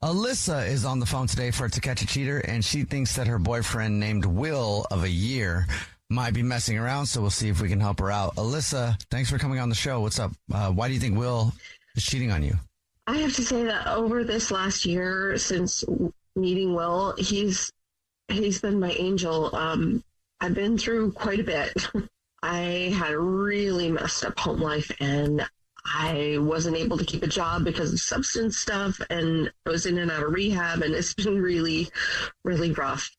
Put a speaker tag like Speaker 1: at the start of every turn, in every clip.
Speaker 1: Alyssa is on the phone today for To Catch a Cheater, and she thinks that her boyfriend named Will of a year might be messing around, so we'll see if we can help her out. Alyssa, thanks for coming on the show. What's up? Why do you think Will is cheating on you?
Speaker 2: I have to say that over this last year since meeting Will, he's been my angel. I've been through quite a bit. I had a really messed up home life, and I wasn't able to keep a job because of substance stuff, and I was in and out of rehab, and it's been really, really rough.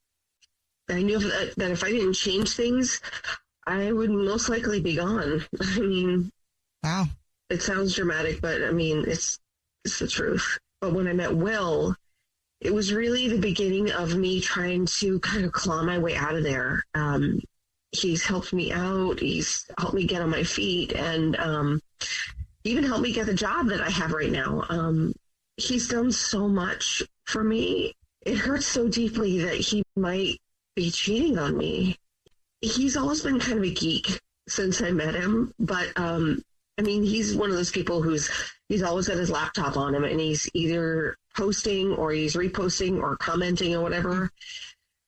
Speaker 2: I knew that if I didn't change things, I would most likely be gone. I mean,
Speaker 1: wow,
Speaker 2: it sounds dramatic, but I mean, it's the truth. But when I met Will, it was really the beginning of me trying to kind of claw my way out of there. He's helped me out. He's helped me get on my feet, and even helped me get the job that I have right now. He's done so much for me. It hurts so deeply that he might be cheating on me. He's always been kind of a geek since I met him, but I mean, he's one of those people he's always got his laptop on him, and he's either posting or he's reposting or commenting or whatever.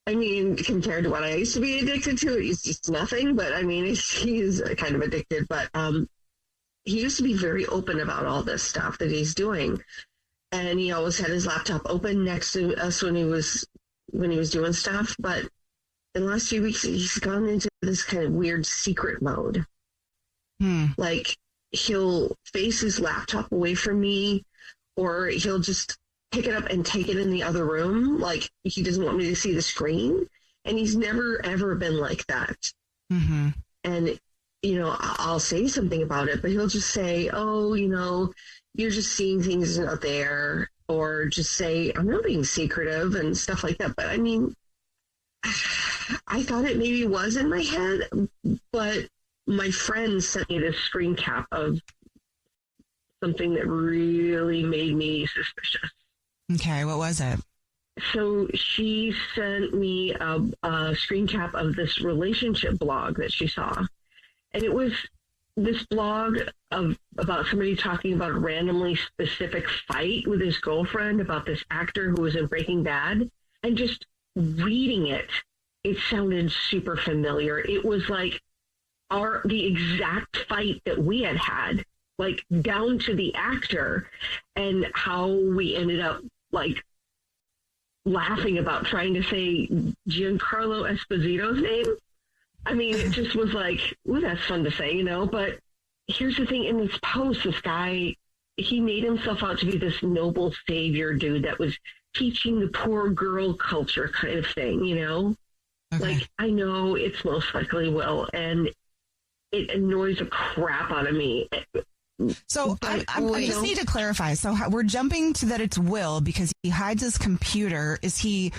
Speaker 2: I mean, compared to what I used to be addicted to, it's just nothing. But I mean, he's kind of addicted. But he used to be very open about all this stuff that he's doing, and he always had his laptop open next to us when he was doing stuff. But in the last few weeks, he's gone into this kind of weird secret mode. Like, he'll face his laptop away from me, or he'll just pick it up and take it in the other room. Like, he doesn't want me to see the screen. And he's never, ever been like that. Mm-hmm. And, you know, I'll say something about it, but he'll just say, oh, you know, you're just seeing things out there, or just say, I'm not being secretive and stuff like that. But I mean, I thought it maybe was in my head, but my friend sent me this screen cap of something that really made me suspicious.
Speaker 3: Okay, what was it?
Speaker 2: So she sent me a screen cap of this relationship blog that she saw. And it was this blog about somebody talking about a randomly specific fight with his girlfriend about this actor who was in Breaking Bad. And just reading it, it sounded super familiar. It was like the exact fight that we had, like down to the actor, and how we ended up like laughing about trying to say Giancarlo Esposito's name. I mean, it just was like, ooh, that's fun to say, you know. But here's the thing: in this post, this guy, he made himself out to be this noble savior dude that was teaching the poor girl culture kind of thing, you know. Okay. Like, I know it's most likely Will, and it annoys the crap out of me.
Speaker 3: So I just need to clarify. So we're jumping to that it's Will because he hides his computer. Is he?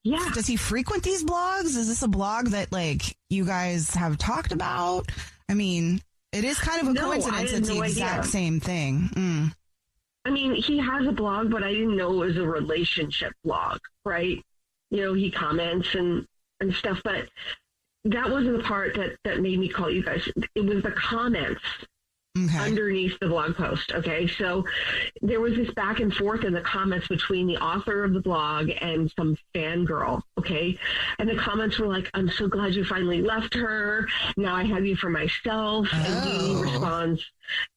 Speaker 3: Yeah. Does he frequent these blogs? Is this a blog that like you guys have talked about? I mean, it is kind of a coincidence. It's the exact same thing.
Speaker 2: I mean, he has a blog, but I didn't know it was a relationship blog, right? You know, he comments and stuff, but that wasn't the part that made me call you guys. It was the comments underneath the blog post. Okay. So there was this back and forth in the comments between the author of the blog and some fangirl. Okay. And the comments were like, I'm so glad you finally left her. Now I have you for myself. Oh. And Dee responds,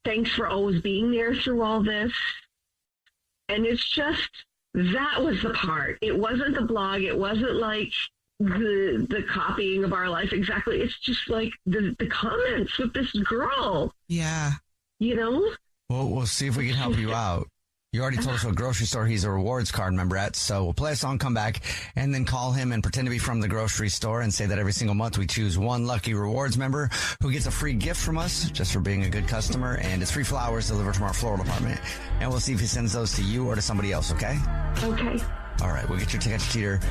Speaker 2: thanks for always being there through all this. And it's just, that was the part. It wasn't the blog. It wasn't like the copying of our life exactly. It's just like the comments with this girl.
Speaker 3: Yeah.
Speaker 2: You know?
Speaker 1: Well, we'll see if we can help you out. You already told us what grocery store he's a rewards card member at, so we'll play a song, come back, and then call him and pretend to be from the grocery store and say that every single month we choose one lucky rewards member who gets a free gift from us just for being a good customer, and it's free flowers delivered from our floral department. And we'll see if he sends those to you or to somebody else, okay?
Speaker 2: Okay.
Speaker 1: All right, we'll get your To Catch a Cheater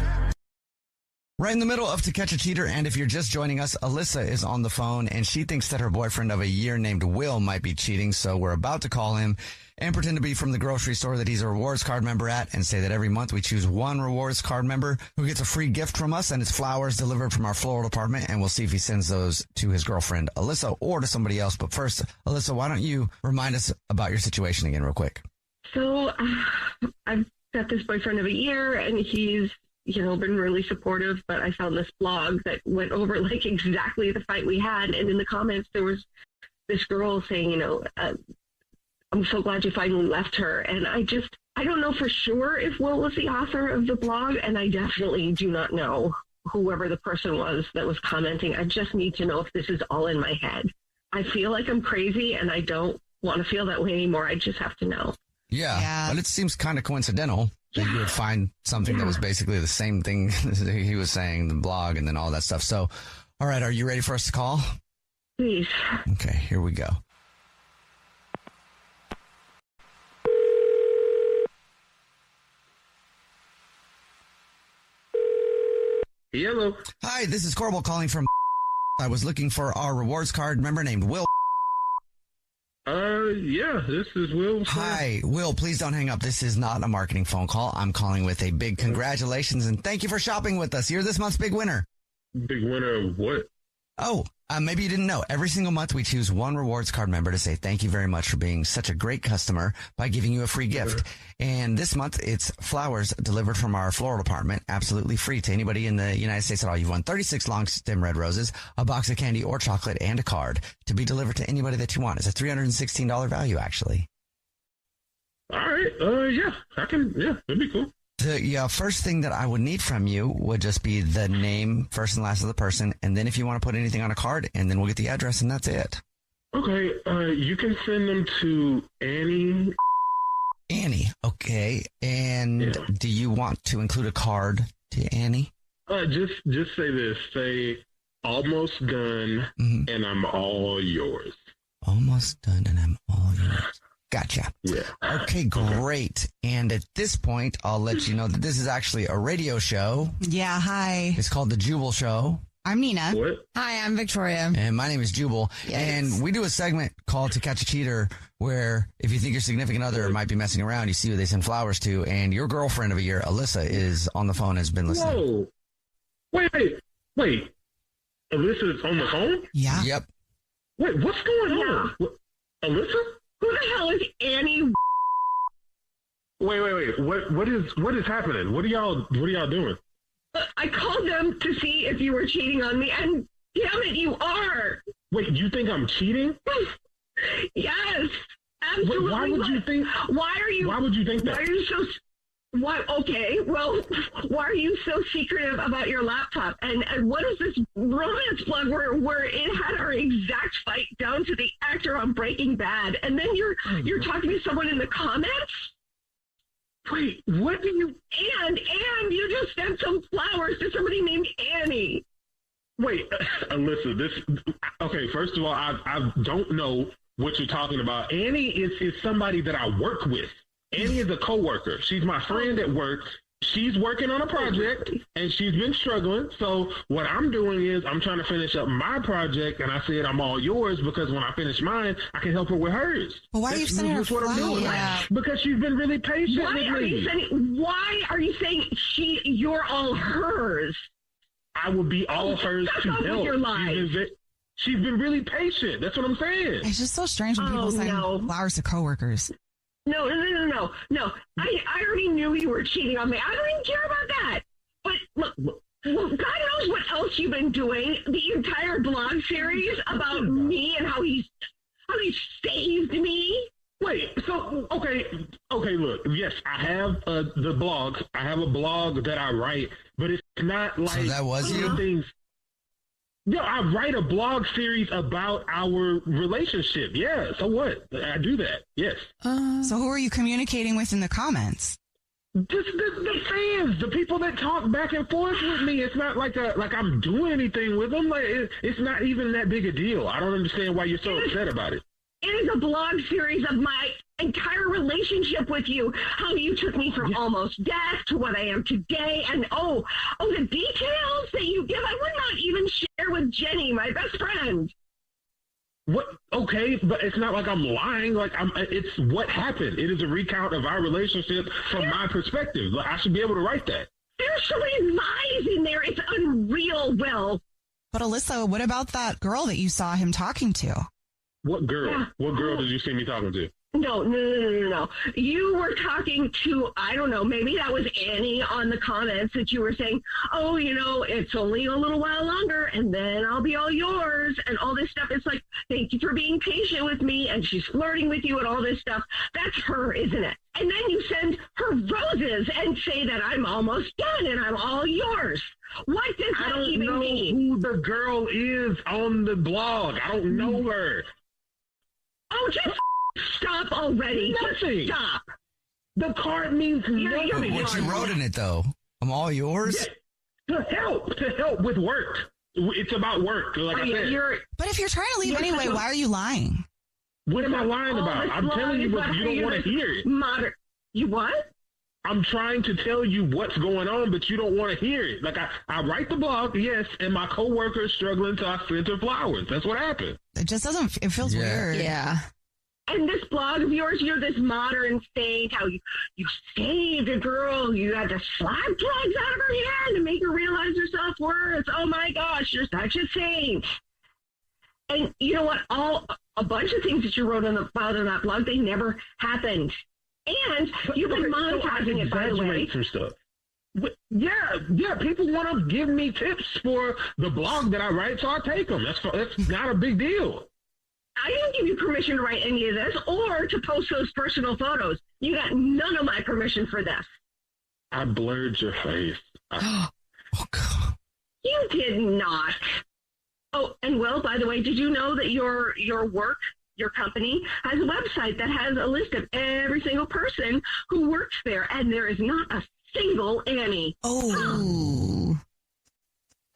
Speaker 1: right in the middle of To Catch a Cheater. And if you're just joining us, Alyssa is on the phone, and she thinks that her boyfriend of a year named Will might be cheating. So we're about to call him and pretend to be from the grocery store that he's a rewards card member at, and say that every month we choose one rewards card member who gets a free gift from us, and it's flowers delivered from our floral department. And we'll see if he sends those to his girlfriend, Alyssa, or to somebody else. But first, Alyssa, why don't you remind us about your situation again real quick?
Speaker 2: So I've got this boyfriend of a year, and he's, been really supportive, but I found this blog that went over like exactly the fight we had. And in the comments, there was this girl saying, I'm so glad you finally left her. And I don't know for sure if Will was the author of the blog, and I definitely do not know whoever the person was that was commenting. I just need to know if this is all in my head. I feel like I'm crazy, and I don't want to feel that way anymore. I just have to know.
Speaker 1: Yeah. But it seems kind of coincidental that you would find something that was basically the same thing he was saying, the blog, and then all that stuff. So, all right, are you ready for us to call?
Speaker 2: Please.
Speaker 1: Okay, here we go.
Speaker 4: Hello.
Speaker 1: Hi, this is Corbel calling from. I was looking for our rewards card member named Will.
Speaker 4: Yeah, this is Will.
Speaker 1: Hi, Will, please don't hang up. This is not a marketing phone call. I'm calling with a big congratulations and thank you for shopping with us. You're this month's big winner.
Speaker 4: Big winner of what?
Speaker 1: Oh, maybe you didn't know. Every single month we choose one rewards card member to say thank you very much for being such a great customer by giving you a free gift. And this month it's flowers delivered from our floral department, absolutely free to anybody in the United States at all. You've won 36 long stem red roses, a box of candy or chocolate, and a card to be delivered to anybody that you want. It's a $316 value, actually.
Speaker 4: All right. Yeah, that'd be cool.
Speaker 1: The first thing that I would need from you would just be the name, first and last of the person, and then if you want to put anything on a card, and then we'll get the address, and that's it.
Speaker 4: Okay, you can send them to Annie.
Speaker 1: Annie, okay. And do you want to include a card to Annie?
Speaker 4: Just say this. Say, almost done, and I'm all yours.
Speaker 1: Almost done, and I'm all yours. Gotcha.
Speaker 4: Yeah.
Speaker 1: Okay, great. And at this point, I'll let you know that this is actually a radio show.
Speaker 3: Yeah, hi.
Speaker 1: It's called The Jubal Show.
Speaker 3: I'm Nina.
Speaker 4: What?
Speaker 3: Hi, I'm Victoria.
Speaker 1: And my name is Jubal.
Speaker 3: Yes.
Speaker 1: And we do a segment called To Catch a Cheater where if you think your significant other might be messing around, you see who they send flowers to. And your girlfriend of a year, Alyssa, is on the phone, has been listening.
Speaker 4: Whoa. Wait. Alyssa's on the phone?
Speaker 3: Yeah.
Speaker 1: Yep.
Speaker 4: Wait, what's going on? Alyssa?
Speaker 2: Who the hell is Annie?
Speaker 4: Wait. What is happening? What are y'all doing?
Speaker 2: I called them to see if you were cheating on me, and damn it, you are.
Speaker 4: Wait, you think I'm cheating?
Speaker 2: Yes, absolutely.
Speaker 4: Why would you think?
Speaker 2: Why would you think that? Why are you so? Why? Okay, well, why are you so secretive about your laptop? And what is this romance blog where it had our exact fight down to the actor on Breaking Bad, and then you're talking to someone in the comments?
Speaker 4: Wait, what do you?
Speaker 2: And you just sent some flowers to somebody named Annie.
Speaker 4: Wait, Alyssa, okay, first of all, I don't know what you're talking about. Annie is somebody that I work with. Annie is a coworker. She's my friend at work. She's working on a project, and she's been struggling. So what I'm doing is I'm trying to finish up my project, and I said I'm all yours because when I finish mine, I can help her with hers.
Speaker 3: Well, why are you sending her flowers?
Speaker 4: What I'm doing.
Speaker 3: Yeah.
Speaker 4: Because she's been really patient with me.
Speaker 2: Why are you saying you're all hers?
Speaker 4: I would be all hers to help. She's been really patient. That's what I'm saying.
Speaker 3: It's just so strange when people send flowers to coworkers.
Speaker 2: No. I already knew you were cheating on me. I don't even care about that. But look, God knows what else you've been doing. The entire blog series about me and how he saved me.
Speaker 4: Wait, so, okay, look, yes, I have the blogs. I have a blog that I write, but it's not like...
Speaker 1: So that was you?
Speaker 4: Things. Yeah, I write a blog series about our relationship. Yeah, so what? I do that, yes.
Speaker 3: So who are you communicating with in the comments?
Speaker 4: Just the fans, the people that talk back and forth with me. It's not like I'm doing anything with them. Like it's not even that big a deal. I don't understand why you're so upset about it.
Speaker 2: It is a blog series of my entire relationship with you. How you took me from almost death to what I am today. And the details that you give, I would not even share with Jenny, my best friend.
Speaker 4: What? Okay, but it's not like I'm lying. It's what happened. It is a recount of our relationship from my perspective. I should be able to write that.
Speaker 2: There's so many lies in there. It's unreal, Will.
Speaker 3: But Alyssa, what about that girl that you saw him talking to?
Speaker 4: What girl? Yeah. What girl did you see me talking to?
Speaker 2: No. You were talking to, I don't know, maybe that was Annie on the comments that you were saying, oh, it's only a little while longer and then I'll be all yours and all this stuff. It's like, thank you for being patient with me. And she's flirting with you and all this stuff. That's her, isn't it? And then you send her roses and say that I'm almost done and I'm all yours. What does that even mean?
Speaker 4: I don't know who the girl is on the blog. I don't know her.
Speaker 2: Oh, just stop already.
Speaker 4: Nothing.
Speaker 2: Just stop.
Speaker 4: The card means nothing.
Speaker 1: What you wrote in it, though? I'm all yours?
Speaker 4: Yeah, to help with work. It's about work, like I said.
Speaker 3: But if you're trying to leave anyway, why are you lying?
Speaker 4: What am I lying about? I'm telling you what you don't want to hear it.
Speaker 2: You what?
Speaker 4: I'm trying to tell you what's going on, but you don't want to hear it. Like, I write the blog, yes, and my coworker is struggling, so I sent her flowers. That's what happened.
Speaker 3: It just doesn't, it feels weird.
Speaker 5: Yeah.
Speaker 2: And this blog of yours, you're this modern saint, how you saved a girl, you had to slap drugs out of her hand to make her realize her self-worth. Oh my gosh, you're such a saint. And you know what? A bunch of things that you wrote about on that blog, they never happened. And you've been monetizing it, by the way.
Speaker 4: Some stuff. Yeah, people want to give me tips for the blog that I write, so I take them. That's not a big deal.
Speaker 2: I didn't give you permission to write any of this or to post those personal photos. You got none of my permission for this.
Speaker 4: I blurred your face.
Speaker 1: Oh, God.
Speaker 2: You did not. Oh, and Will, by the way, did you know that your work, your company, has a website that has a list of every single person who works there, and there is not a single Annie.
Speaker 3: Oh.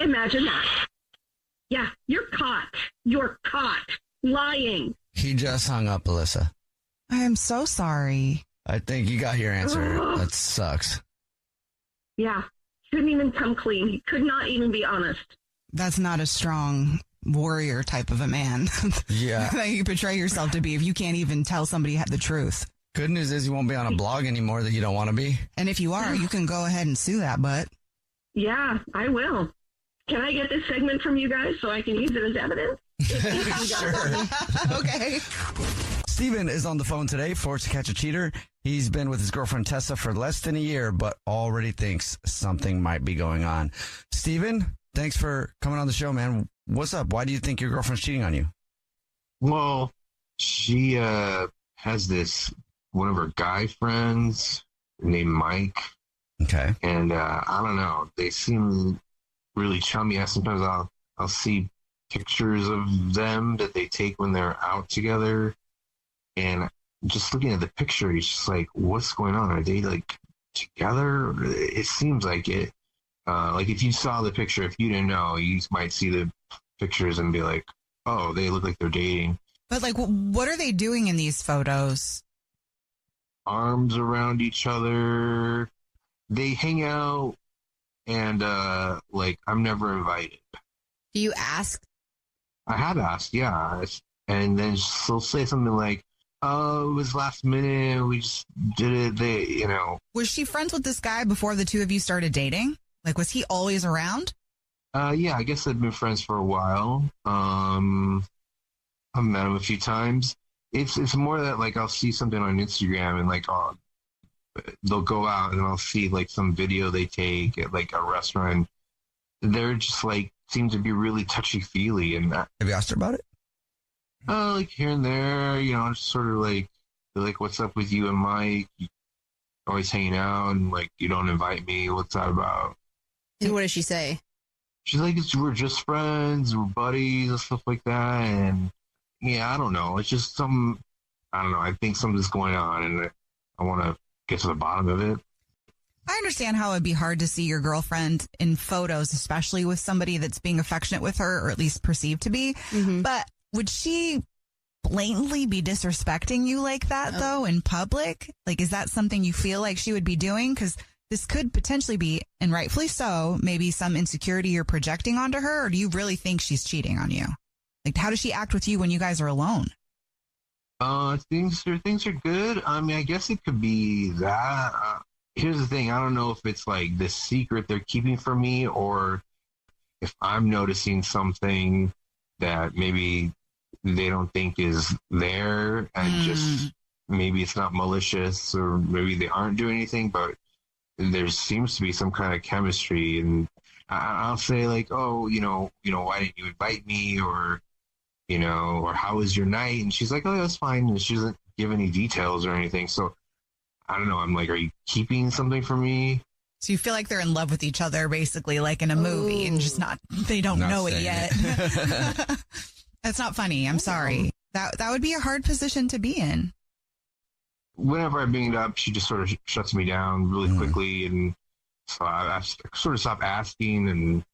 Speaker 2: Imagine that. Yeah, you're caught. You're caught. Lying.
Speaker 1: He just hung up, Alyssa.
Speaker 3: I am so sorry.
Speaker 1: I think you got your answer. That sucks.
Speaker 2: Yeah. Couldn't even come clean. He could not even be honest.
Speaker 3: That's not a strong warrior type of a man.
Speaker 1: Yeah.
Speaker 3: That you portray yourself to be if you can't even tell somebody the truth.
Speaker 1: Good news is you won't be on a blog anymore that you don't want to be.
Speaker 3: And if you are, you can go ahead and sue that butt.
Speaker 2: Yeah, I will. Can I get this segment from you guys so I can use it as evidence?
Speaker 1: Sure.
Speaker 3: Okay.
Speaker 1: Steven is on the phone today for To Catch a Cheater. He's been with his girlfriend Tessa for less than a year, but already thinks something might be going on. Steven, thanks for coming on the show, man. What's up? Why do you think your girlfriend's cheating on you?
Speaker 6: Well, she has one of her guy friends named Mike.
Speaker 1: Okay.
Speaker 6: And I don't know. They seem really chummy. Sometimes I'll see pictures of them that they take when they're out together. And just looking at the picture, it's just like, what's going on? Are they like together? It seems like it. Like if you saw the picture, if you didn't know, you might see the pictures and be like, oh, they look like they're dating.
Speaker 3: But like, what are they doing in these photos?
Speaker 6: Arms around each other. They hang out and like I'm never invited.
Speaker 5: Do you ask?
Speaker 6: I have asked, yeah. And then she'll say something like, oh, it was last minute. We just did it.
Speaker 3: Was she friends with this guy before the two of you started dating? Like, was he always around?
Speaker 6: Yeah, I guess they've been friends for a while. I've met him a few times. It's more that, like, I'll see something on Instagram and, like, they'll go out and I'll see, like, some video they take at, like, a restaurant. They're just, like, seem to be really touchy-feely. And
Speaker 1: have you asked her about it?
Speaker 6: Like, here and there, just sort of, like, what's up with you and Mike? You always hanging out and, like, you don't invite me. What's that about?
Speaker 5: And what does she say?
Speaker 6: She's like, we're just friends, we're buddies and stuff like that. And yeah, I don't know. It's just I don't know. I think something's going on and I want to get to the bottom of it.
Speaker 3: I understand how it'd be hard to see your girlfriend in photos, especially with somebody that's being affectionate with her, or at least perceived to be. Mm-hmm. But would she blatantly be disrespecting you like that, though, in public? Like, is that something you feel like she would be doing? Because this could potentially be, and rightfully so, maybe some insecurity you're projecting onto her, or do you really think she's cheating on you? Like, how does she act with you when you guys are alone?
Speaker 6: Things are good. I mean, I guess it could be that. Here's the thing. I don't know if it's like the secret they're keeping from me, or if I'm noticing something that maybe they don't think is there and just maybe it's not malicious or maybe they aren't doing anything, but there seems to be some kind of chemistry. And I'll say like, oh, why didn't you invite me? Or, or how was your night? And she's like, oh, that's fine. And she doesn't give any details or anything. So I don't know. I'm like, are you keeping something from me?
Speaker 3: So you feel like they're in love with each other, basically, like in a movie, and just they don't know it yet. That's not funny. I'm sorry. That would be a hard position to be in.
Speaker 6: Whenever I bring it up, she just sort of shuts me down really quickly. And so I sort of stop asking, and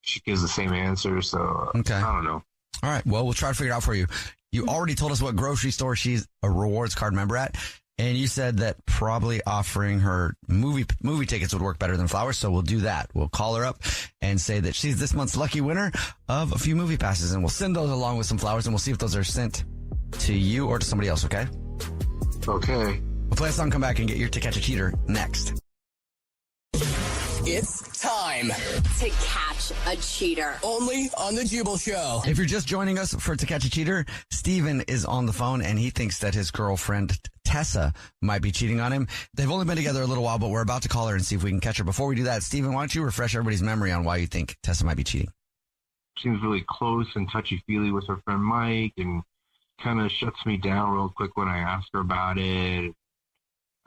Speaker 6: she gives the same answer. So
Speaker 1: okay.
Speaker 6: I don't know.
Speaker 1: All right. Well, we'll try to figure it out for you. You already told us what grocery store she's a rewards card member at. And you said that probably offering her movie tickets would work better than flowers. So we'll do that. We'll call her up and say that she's this month's lucky winner of a few movie passes. And we'll send those along with some flowers, and we'll see if those are sent to you or to somebody else. Okay?
Speaker 6: Okay.
Speaker 1: We'll play a song, come back, and get your To Catch a Cheater next.
Speaker 7: It's time
Speaker 8: to catch a cheater.
Speaker 7: Only on the Jubal Show.
Speaker 1: If you're just joining us for To Catch a Cheater, Steven is on the phone, and he thinks that his girlfriend Tessa might be cheating on him. They've only been together a little while, but we're about to call her and see if we can catch her. Before we do that, Steven, why don't you refresh everybody's memory on why you think Tessa might be cheating?
Speaker 6: Seems really close and touchy-feely with her friend Mike, and kind of shuts me down real quick when I ask her about it.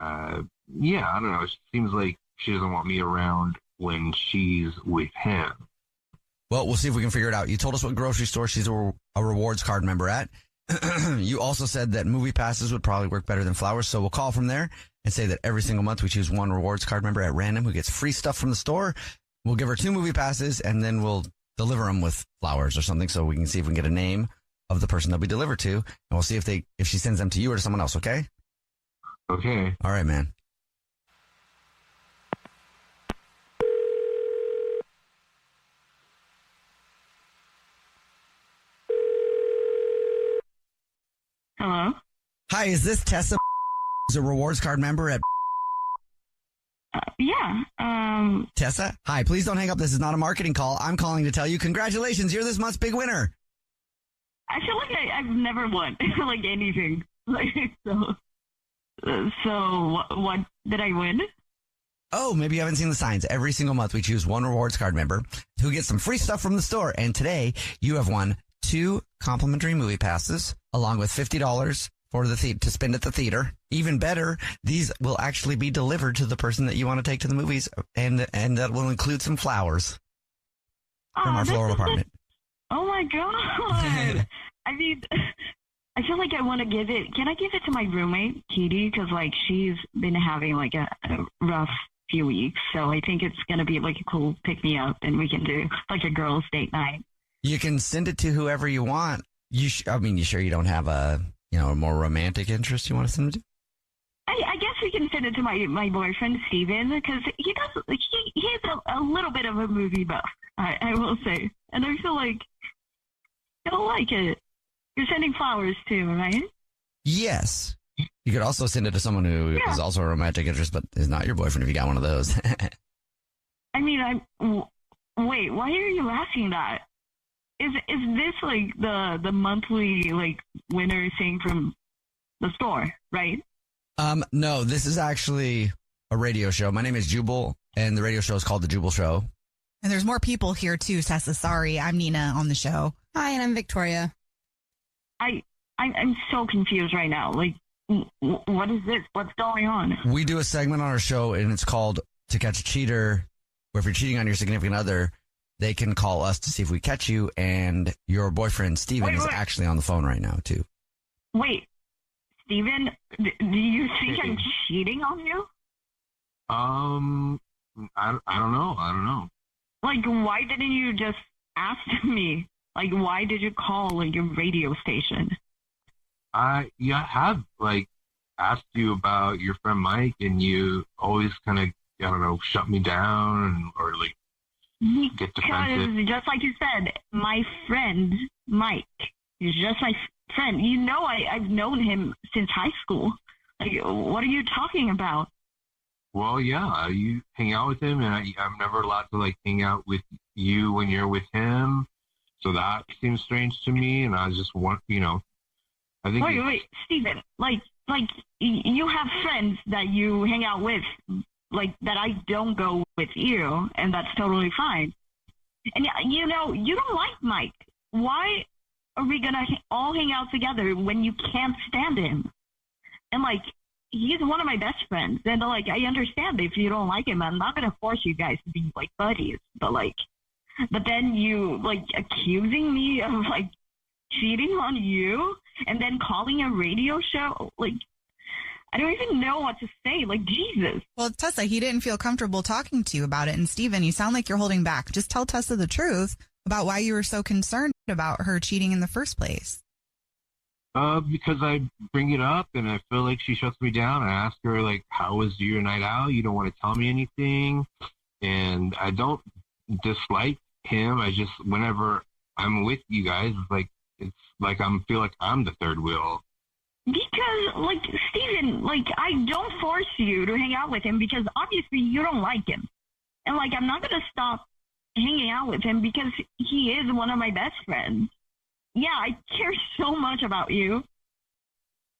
Speaker 6: I don't know. It seems like she doesn't want me around when she's with him.
Speaker 1: Well, we'll see if we can figure it out. You told us what grocery store she's a rewards card member at. You also said that movie passes would probably work better than flowers. So we'll call from there and say that every single month we choose one rewards card member at random who gets free stuff from the store. We'll give her 2 movie passes, and then we'll deliver them with flowers or something so we can see if we can get a name of the person they'll be delivered to. And we'll see if she sends them to you or to someone else. Okay?
Speaker 6: Okay.
Speaker 1: All right, man.
Speaker 2: Hello?
Speaker 1: Hi, is this Tessa? Is a rewards card member at...
Speaker 2: Yeah.
Speaker 1: Tessa? Hi, please don't hang up. This is not a marketing call. I'm calling to tell you congratulations. You're this month's big winner.
Speaker 2: I feel like I've never won, like anything. So what did I win?
Speaker 1: Oh, maybe you haven't seen the signs. Every single month we choose one rewards card member who gets some free stuff from the store. And today you have won 2 complimentary movie passes along with $50 for to spend at the theater. Even better, these will actually be delivered to the person that you want to take to the movies, and that will include some flowers from our floral apartment.
Speaker 2: Oh my God. I mean, I feel like I want to give it. Can I give it to my roommate, Katie? Because she's been having a rough few weeks. So I think it's going to be a cool pick me up, and we can do a girls' date night.
Speaker 1: You can send it to whoever you want. You sure you don't have a more romantic interest you want to send it to?
Speaker 2: I guess we can send it to my boyfriend, Steven, because he's a little bit of a movie buff, I will say. And I feel like he'll like it. You're sending flowers too, right? Yes.
Speaker 1: You could also send it to someone who is also a romantic interest, but is not your boyfriend if you got one of those.
Speaker 2: I mean, wait, why are you asking that? Is this the monthly winner thing from the store, right?
Speaker 1: No, this is actually a radio show. My name is Jubal, and the radio show is called The Jubal Show.
Speaker 3: And there's more people here too, Tessa. Sorry, I'm Nina on the show.
Speaker 5: Hi, and I'm Victoria.
Speaker 2: I'm so confused right now. What is this? What's going on?
Speaker 1: We do a segment on our show, and it's called To Catch a Cheater, where if you're cheating on your significant other, they can call us to see if we catch you, and your boyfriend, Steven, is actually on the phone right now, too.
Speaker 2: Wait, Steven, do you think I'm cheating on you?
Speaker 6: I don't know.
Speaker 2: Why didn't you just ask me? Why did you call, your radio station?
Speaker 6: I have, asked you about your friend Mike, and you always kind of, shut me down or get defensive.
Speaker 2: Because, just like you said, my friend Mike is just my friend. I've known him since high school. What are you talking about?
Speaker 6: Well, yeah, you hang out with him, and I'm never allowed to hang out with you when you're with him. So that seems strange to me, and I just want, I think.
Speaker 2: Wait, Steven,
Speaker 9: like, you have friends that you hang out with, like, that I don't go with you, and that's totally fine. And, you know, you don't like Mike. Why are we going to all hang out together when you can't stand him? And, like, he's one of my best friends. And, like, I understand if you don't like him. I'm not going to force you guys to be, like, buddies. But then you, like, accusing me of, like, cheating on you and then calling a radio show, like, I don't even know what to say. Like, Jesus.
Speaker 3: Well, Tessa, he didn't feel comfortable talking to you about it. And Steven, you sound like you're holding back. Just tell Tessa the truth about why you were so concerned about her cheating in the first place.
Speaker 6: Because I bring it up and I feel like she shuts me down. I ask her, like, how was your night out? You don't want to tell me anything. And I don't dislike him. I just, whenever I'm with you guys, it's like I feel like I'm the third wheel.
Speaker 9: Because, like, Steven, like, I don't force you to hang out with him because obviously you don't like him. And, like, I'm not going to stop hanging out with him because he is one of my best friends. Yeah, I care so much about you.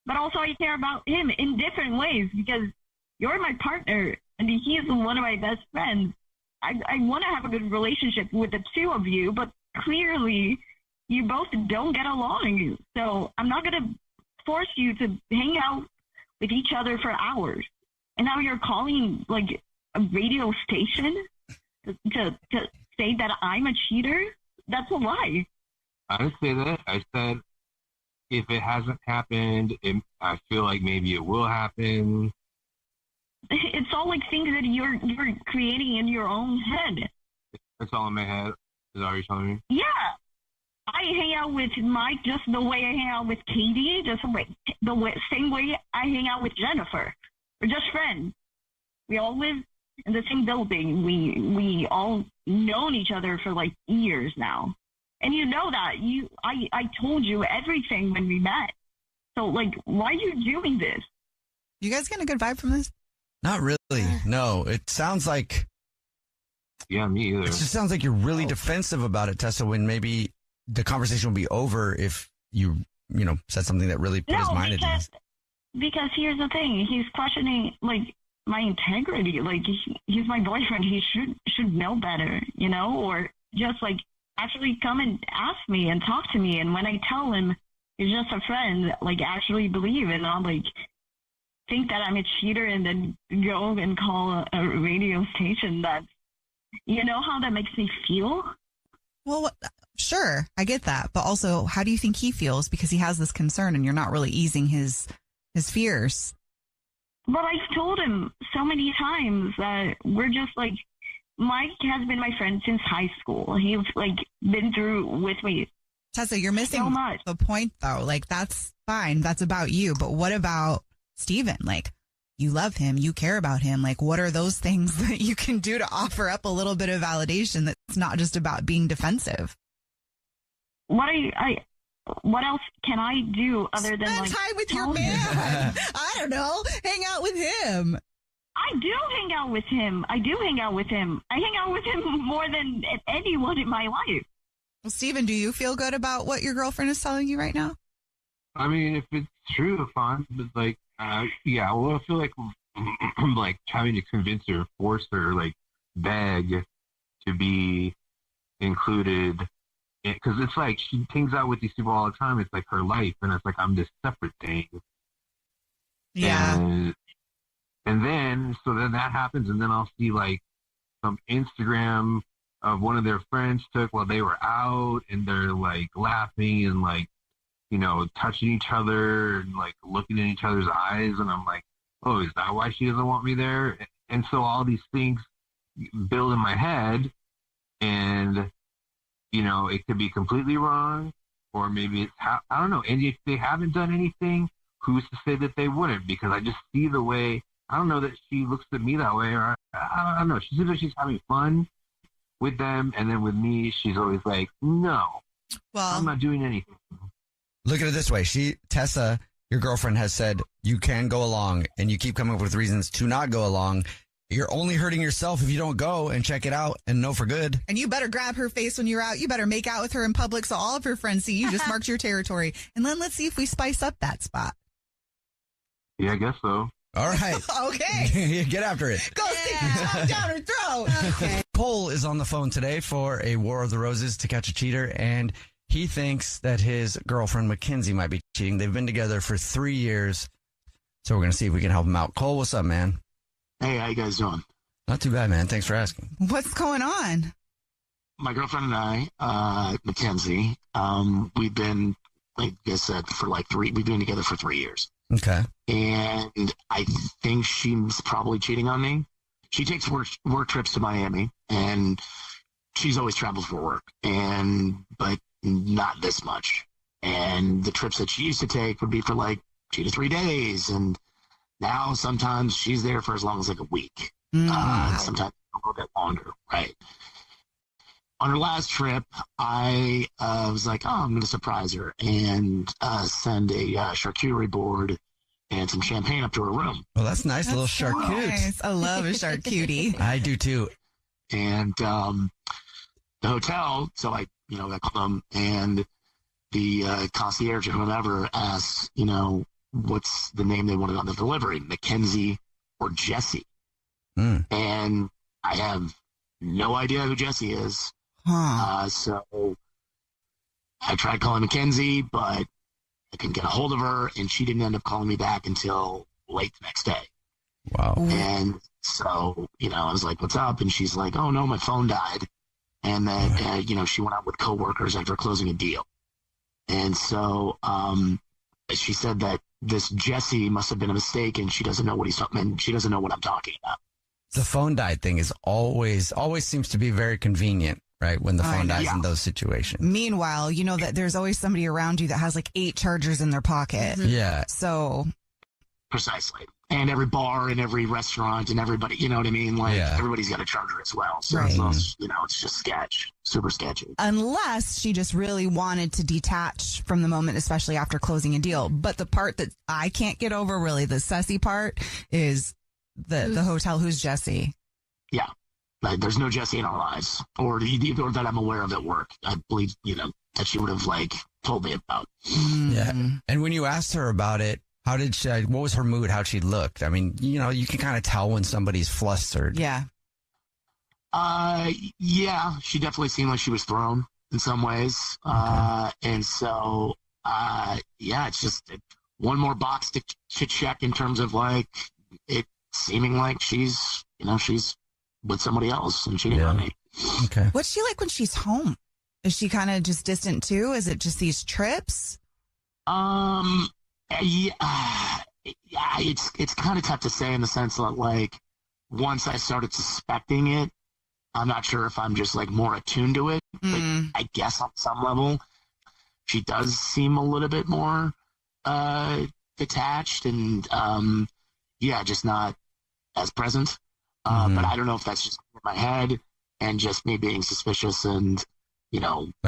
Speaker 9: But also I care about him in different ways because you're my partner and he is one of my best friends. I want to have a good relationship with the two of you, but clearly you both don't get along. So I'm not going to force you to hang out with each other for hours. And now you're calling, like, a radio station to say that I'm a cheater? That's a lie.
Speaker 6: I didn't say that. I said if it hasn't happened, I feel like maybe it will happen.
Speaker 9: It's all like things that you're creating in your own head.
Speaker 6: It's all in my head. Is that what you're telling me?
Speaker 9: Yeah. I hang out with Mike just the way I hang out with Katie, just the same way I hang out with Jennifer. We're just friends. We all live in the same building. We all known each other for like years now. And you know that. I told you everything when we met. So, like, why are you doing this?
Speaker 3: You guys get a good vibe from this?
Speaker 1: Not really. No, it sounds like...
Speaker 6: Yeah, me either.
Speaker 1: It just sounds like you're really defensive about it, Tessa, when maybe the conversation will be over if you said something that really put his mind at ease.
Speaker 9: Because here's the thing. He's questioning, like, my integrity. Like, he's my boyfriend. He should know better, or just, like, actually come and ask me and talk to me. And when I tell him he's just a friend, like, actually believe and not, like, think that I'm a cheater and then go and call a radio station. That's, you know how that makes me feel?
Speaker 3: Well, sure, I get that. But also, how do you think he feels? Because he has this concern and you're not really easing his fears.
Speaker 9: But I've told him so many times that we're just, like, Mike has been my friend since high school. He's, like, been through with me.
Speaker 3: Tessa, you're missing
Speaker 9: so much.
Speaker 3: The point, though. Like, that's fine. That's about you. But what about Steven? Like, you love him. You care about him. Like, what are those things that you can do to offer up a little bit of validation that's not just about being defensive?
Speaker 9: What else can I do other than, like,
Speaker 3: time with your man? I don't know. Hang out with him.
Speaker 9: I do hang out with him. I hang out with him more than anyone in my life.
Speaker 3: Well, Steven, do you feel good about what your girlfriend is telling you right now?
Speaker 6: I mean, if it's true, fine. But, like, yeah, well, I feel like I'm, like, having to convince her, force her, like, beg to be included. Because it's like she hangs out with these people all the time. It's like her life. And it's like I'm this separate thing.
Speaker 3: Yeah.
Speaker 6: And then that happens, and then I'll see, like, some Instagram of one of their friends took while they were out, and they're, like, laughing and, like, touching each other and, like, looking in each other's eyes, and I'm like, oh, is that why she doesn't want me there? And so all these things build in my head, and, it could be completely wrong, or maybe it's, I don't know, and if they haven't done anything, who's to say that they wouldn't? Because I just see the way, I don't know that she looks at me that way, or I don't know. She seems like she's having fun with them, and then with me, she's always like, no, I'm not doing anything.
Speaker 1: Look at it this way. Tessa, your girlfriend, has said you can go along, and you keep coming up with reasons to not go along. You're only hurting yourself if you don't go and check it out and know for good.
Speaker 3: And you better grab her face when you're out. You better make out with her in public so all of her friends see you just marked your territory. And then let's see if we spice up that spot.
Speaker 6: Yeah, I guess so.
Speaker 1: All right.
Speaker 3: Okay.
Speaker 1: Get after it.
Speaker 3: Go stick your tongue down her throat. Okay.
Speaker 1: Cole is on the phone today for a War of the Roses to catch a cheater, and he thinks that his girlfriend Mackenzie might be cheating. They've been together for 3 years, so we're going to see if we can help him out. Cole, what's up, man?
Speaker 6: Hey, how you guys doing?
Speaker 1: Not too bad, man. Thanks for asking.
Speaker 3: What's going on?
Speaker 6: My girlfriend and I, Mackenzie, we've been, like I said, we've been together for 3 years.
Speaker 1: Okay.
Speaker 6: And I think she's probably cheating on me. She takes work trips to Miami, and she's always traveled for work, but not this much. And the trips that she used to take would be for like 2 to 3 days, and now sometimes she's there for as long as like a week. Sometimes a little bit longer, right? On her last trip, I was like, I'm going to surprise her and send a charcuterie board and some champagne up to her room.
Speaker 1: Well, that's nice. A little charcuterie.
Speaker 3: Nice. I love a charcuterie.
Speaker 1: I do too.
Speaker 6: And the hotel, so I called them, and the concierge or whomever asked, what's the name they wanted on the delivery, Mackenzie or Jesse? And I have no idea who Jesse is. So I tried calling Mackenzie, but I couldn't get a hold of her, and she didn't end up calling me back until late the next day.
Speaker 1: Wow.
Speaker 6: And so, I was like, what's up? And she's like, oh, no, my phone died. And then, she went out with coworkers after closing a deal. And so she said that this Jesse must have been a mistake, and she doesn't know what he's talking, and she doesn't know what I'm talking about.
Speaker 1: The phone died thing is always seems to be very convenient, right? When the phone dies in those situations.
Speaker 3: Meanwhile, you know that there's always somebody around you that has like 8 chargers in their pocket.
Speaker 1: Yeah.
Speaker 3: So.
Speaker 6: Precisely. And every bar and every restaurant and everybody, you know what I mean? Like everybody's got a charger as well. So, it's just sketch, super sketchy.
Speaker 3: Unless she just really wanted to detach from the moment, especially after closing a deal. But the part that I can't get over, really, the sussy part, is the hotel. Who's Jesse?
Speaker 6: Yeah. Like, there's no Jesse in our lives, or that I'm aware of at work. I believe, that she would have told me about.
Speaker 1: Yeah. And when you asked her about it, how did she, what was her mood? How'd she look? I mean, you can kind of tell when somebody's flustered.
Speaker 3: Yeah.
Speaker 6: Yeah, she definitely seemed like she was thrown in some ways. And so, it's just one more box to check in terms of it seeming like she's with somebody else and cheating on me.
Speaker 1: Okay.
Speaker 3: What's she like when she's home? Is she kind of just distant too? Is it just these trips?
Speaker 6: It's kind of tough to say in the sense that once I started suspecting it, I'm not sure if I'm just more attuned to it. But I guess on some level, she does seem a little bit more detached and just not as present. But I don't know if that's just in my head and just me being suspicious and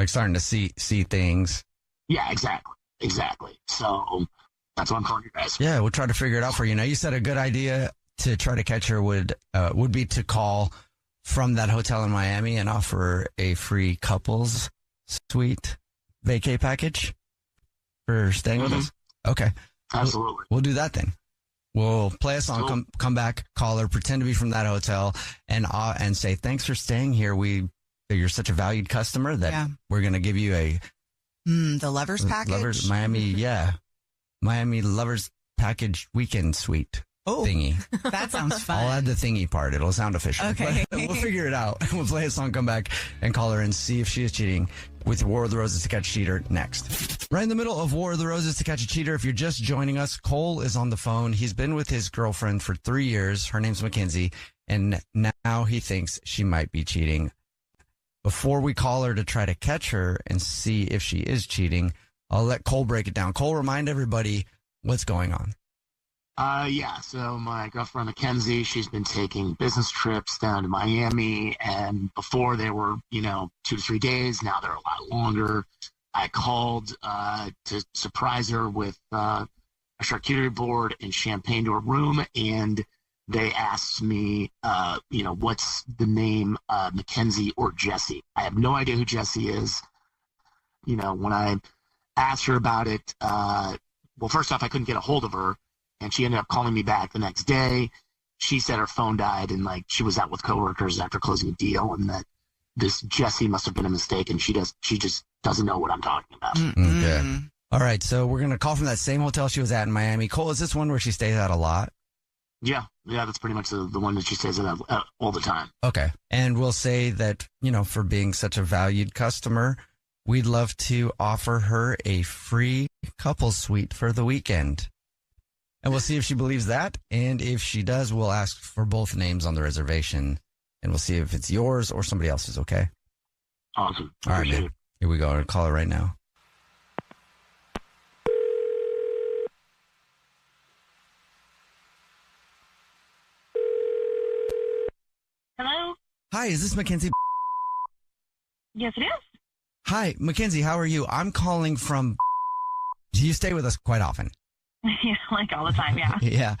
Speaker 1: starting to see things.
Speaker 6: Yeah, exactly. So that's why I'm calling you guys.
Speaker 1: Yeah, we'll try to figure it out for you. Now, you said a good idea to try to catch her would be to call from that hotel in Miami and offer a free couples suite vacay package for staying with us. Okay.
Speaker 6: Absolutely.
Speaker 1: We'll do that then. We'll play a song, come back, call her, pretend to be from that hotel, and say, thanks for staying here. You're such a valued customer that we're going to give you
Speaker 3: the lovers package?
Speaker 1: Miami lovers package weekend suite thingy.
Speaker 3: That sounds fun.
Speaker 1: I'll add the thingy part. It'll sound official.
Speaker 3: Okay.
Speaker 1: But we'll figure it out. We'll play a song, come back, and call her and see if she is cheating with War of the Roses to Catch a Cheater next. Right in the middle of War of the Roses to Catch a Cheater, if you're just joining us, Cole is on the phone. He's been with his girlfriend for 3 years. Her name's Mackenzie, and now he thinks she might be cheating. Before we call her to try to catch her and see if she is cheating, I'll let Cole break it down. Cole, remind everybody what's going on.
Speaker 6: So my girlfriend Mackenzie, she's been taking business trips down to Miami, and before they were, 2 to 3 days. Now they're a lot longer. I called to surprise her with a charcuterie board and champagne to her room, and they asked me, what's the name, Mackenzie or Jesse? I have no idea who Jesse is. When I asked her about it, well, first off, I couldn't get a hold of her.
Speaker 10: and she ended up calling me back the next day. She said her phone died, and like she was out with coworkers after closing a deal, and that this Jesse must have been a mistake, and she just doesn't know what I'm talking about.
Speaker 1: Okay. All right, so we're going to call from that same hotel she was at in Miami. Cole, is this one where she stays at a lot?
Speaker 10: Yeah, that's pretty much the one that she stays at all the time.
Speaker 1: Okay. And we'll say that, for being such a valued customer, we'd love to offer her a free couple suite for the weekend. And we'll see if she believes that. And if she does, we'll ask for both names on the reservation. And we'll see if it's yours or somebody else's, okay?
Speaker 10: Awesome.
Speaker 1: All right, man. Here we go. I'll call her right now.
Speaker 9: Hello?
Speaker 1: Hi, is this Mackenzie?
Speaker 9: Yes, it is.
Speaker 1: Hi, Mackenzie, how are you? I'm calling from... Do you stay with us quite often?
Speaker 9: Yeah, like all the time, yeah.
Speaker 1: Yeah.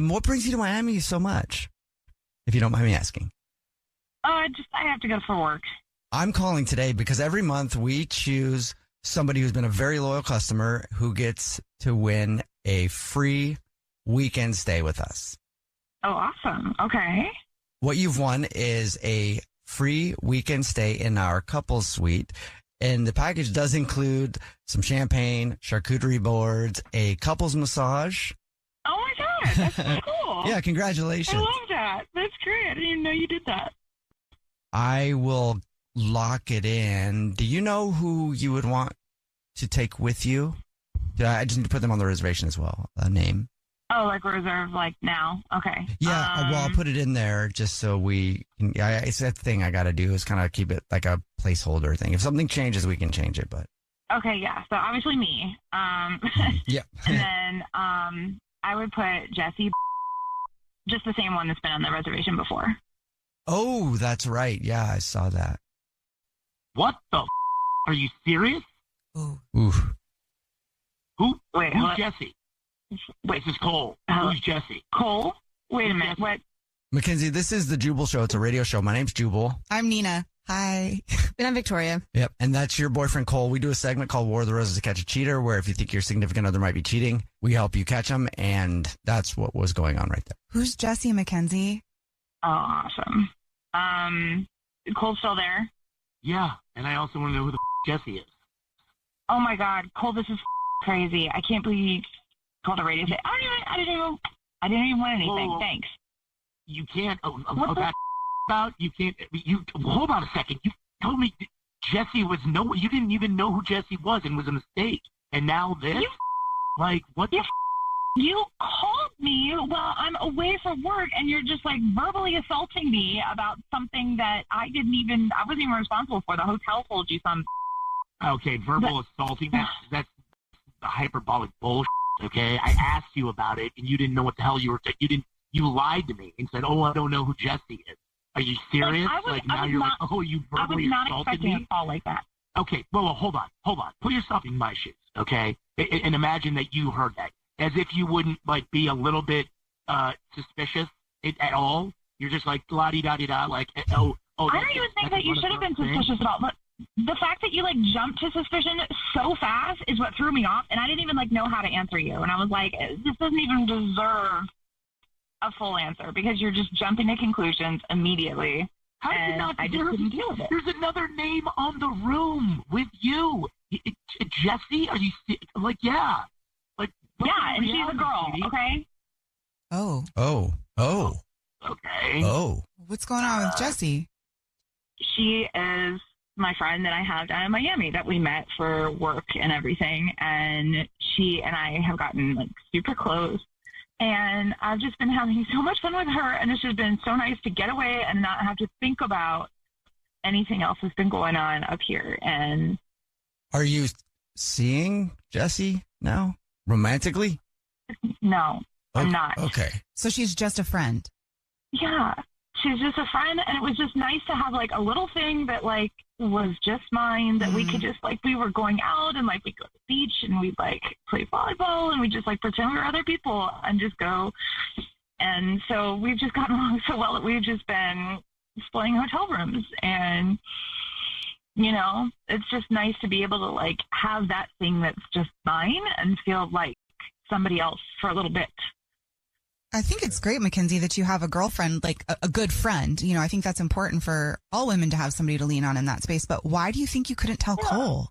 Speaker 1: What brings you to Miami so much, if you don't mind me asking?
Speaker 9: I have to go for work.
Speaker 1: I'm calling today because every month we choose somebody who's been a very loyal customer who gets to win a free weekend stay with us.
Speaker 9: Oh, awesome. Okay.
Speaker 1: What you've won is a free weekend stay in our couples suite. And the package does include some champagne, charcuterie boards, a couples massage.
Speaker 9: Oh, my God. That's so cool.
Speaker 1: Yeah, congratulations.
Speaker 9: I love that. That's great. I didn't even know you did that.
Speaker 1: I will lock it in. Do you know who you would want to take with you? I just need to put them on the reservation as well, a name.
Speaker 9: Oh, like reserve, like now? Okay.
Speaker 1: Yeah, well, I'll put it in there just so we can. It's that thing I got to do is kind of keep it like a placeholder thing. If something changes, we can change it, but.
Speaker 9: Okay, yeah. So obviously me.
Speaker 1: Yeah.
Speaker 9: And then I would put Jesse, just the same one that's been on the reservation before.
Speaker 1: Oh, that's right. Yeah, I saw that.
Speaker 10: What the Are you serious?
Speaker 1: Ooh.
Speaker 10: Who's
Speaker 9: what?
Speaker 10: Jesse?
Speaker 9: Wait,
Speaker 10: this is Cole. Who's Jesse?
Speaker 9: Cole? Wait a minute. What?
Speaker 1: Mackenzie, this is the Jubal Show. It's a radio show. My name's Jubal.
Speaker 3: I'm Nina. Hi.
Speaker 5: And I'm Victoria.
Speaker 1: Yep. And that's your boyfriend, Cole. We do a segment called War of the Roses to Catch a Cheater, where if you think your significant other might be cheating, we help you catch them. And that's what was going on right there.
Speaker 3: Who's Jesse, Mackenzie?
Speaker 9: Oh, awesome. Cole's still there?
Speaker 10: Yeah. And I also want to know who the Jesse is.
Speaker 9: Oh, my God. Cole, this is crazy. I can't believe you called a radio. I didn't even want anything.
Speaker 10: Whoa.
Speaker 9: Thanks.
Speaker 10: You can't. You can't. Hold on a second. You told me Jesse was you didn't even know who Jesse was and was a mistake. And now this? What the
Speaker 9: You called me while I'm away from work, and you're just like verbally assaulting me about something that I wasn't even responsible for. The hotel told you some.
Speaker 10: Okay, verbal assaulting. That's hyperbolic bullshit. Okay, I asked you about it, and you didn't know what the hell you were. You lied to me and said, "Oh, I don't know who Jesse is." Are you serious? You verbally assaulted me.
Speaker 9: I was not expecting a call like that.
Speaker 10: Okay, well, hold on. Put yourself in my shoes, okay? And imagine that you heard that, as if you wouldn't be a little bit suspicious at all. You're just like la-di-da-di-da, like oh.
Speaker 9: I don't even think that you should have been suspicious about. But the fact that you jumped to suspicion so fast is what threw me off, and I didn't even know how to answer you. And I was like, this doesn't even deserve a full answer because you're just jumping to conclusions immediately.
Speaker 10: How did you not deserve
Speaker 9: couldn't deal with it.
Speaker 10: There's another name on the room with you. Jesse? Are you yeah?
Speaker 9: Yeah, and she's a girl. Okay.
Speaker 3: Oh.
Speaker 10: Okay.
Speaker 1: Oh.
Speaker 3: What's going on with Jesse?
Speaker 9: She is my friend that I have down in Miami that we met for work and everything. And she and I have gotten super close. And I've just been having so much fun with her. And it's just been so nice to get away and not have to think about anything else that's been going on up here. And
Speaker 1: are you seeing Jesse now romantically?
Speaker 9: No, I'm not.
Speaker 1: Okay.
Speaker 3: So she's just a friend.
Speaker 9: Yeah. She's just a friend, and it was just nice to have a little thing that was just mine that we could just we were going out and we'd go to the beach and we'd play volleyball and we just pretend we were other people and just go. And so we've just gotten along so well that we've just been splitting hotel rooms, and it's just nice to be able to have that thing that's just mine and feel somebody else for a little bit.
Speaker 3: I think it's great, Mackenzie, that you have a girlfriend, like a good friend. You know, I think that's important for all women to have somebody to lean on in that space. But why do you think you couldn't tell Cole?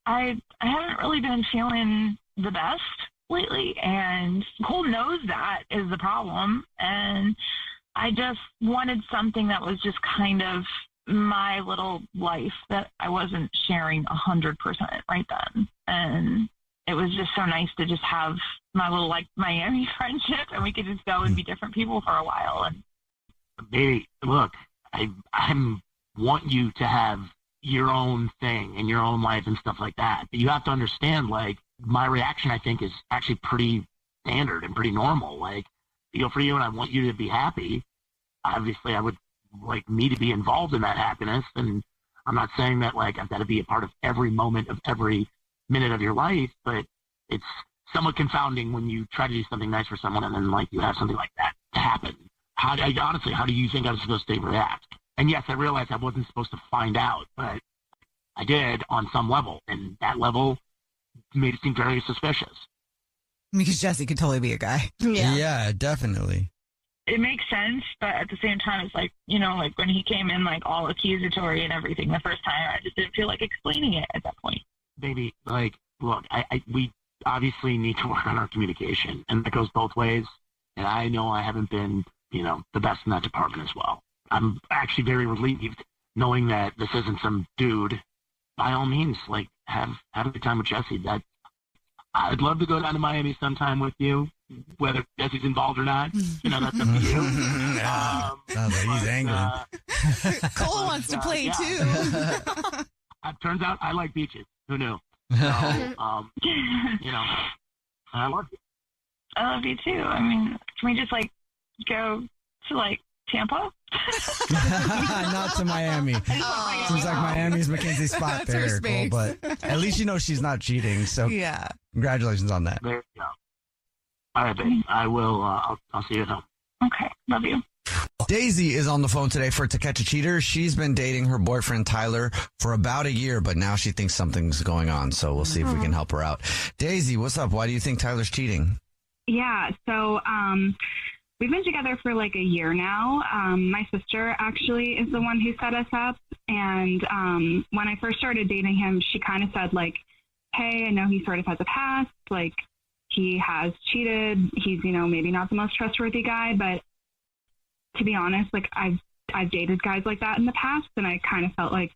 Speaker 9: I haven't really been feeling the best lately, and Cole knows that is the problem. And I just wanted something that was just kind of my little life that I wasn't sharing 100% right then. And it was just so nice to just have my little like Miami friendship, and we could just go and be different people for a while. And
Speaker 10: baby, look, I want you to have your own thing and your own life and stuff like that. But you have to understand, like, my reaction, I think, is actually pretty standard and pretty normal. Like, feel for you, and I want you to be happy. Obviously, I would like me to be involved in that happiness, and I'm not saying that like I've got to be a part of every moment of every minute of your life, but it's somewhat confounding when you try to do something nice for someone and then like you have something like that happen. Honestly, how do you think I was supposed to react? And yes, I realized I wasn't supposed to find out, but I did on some level, and that level made it seem very suspicious.
Speaker 3: Because Jesse could totally be a guy.
Speaker 1: Yeah, definitely.
Speaker 9: it makes sense, but at the same time, it's like, you know, like when he came in like all accusatory and everything the first time, I just didn't feel like explaining it at that point.
Speaker 10: Baby, like, look, we obviously need to work on our communication, and that goes both ways. And I know I haven't been, you know, the best in that department as well. I'm actually very relieved knowing that this isn't some dude. By all means, like, have a good time with Jesse. That I'd love to go down to Miami sometime with you, whether Jesse's involved or not. You know, that's up to you.
Speaker 1: Sounds like he's angry.
Speaker 3: Cole wants to play too.
Speaker 10: It turns out I like beaches. Who knew? So, you know, I love you.
Speaker 9: I love you too. I mean, can we just like go to like Tampa?
Speaker 1: Not to Miami. Seems like Miami's Mackenzie's spot there, Cole, but at least you know she's not cheating. So
Speaker 3: yeah,
Speaker 1: congratulations on that.
Speaker 10: There you go. All right, babe. I will. I'll see you at home.
Speaker 9: Okay, love you.
Speaker 1: Daisy is on the phone today for To Catch a Cheater. She's been dating her boyfriend Tyler for about a year, but now she thinks something's going on. So we'll see if we can help her out. Daisy, what's up? Why do you think Tyler's cheating?
Speaker 11: Yeah, so we've been together for like a year now. My sister actually is the one who set us up. And when I first started dating him, she kind of said like, hey, I know he sort of has a past. Like, he has cheated. He's, you know, maybe not the most trustworthy guy, but to be honest, like I've dated guys like that in the past, and I kind of felt like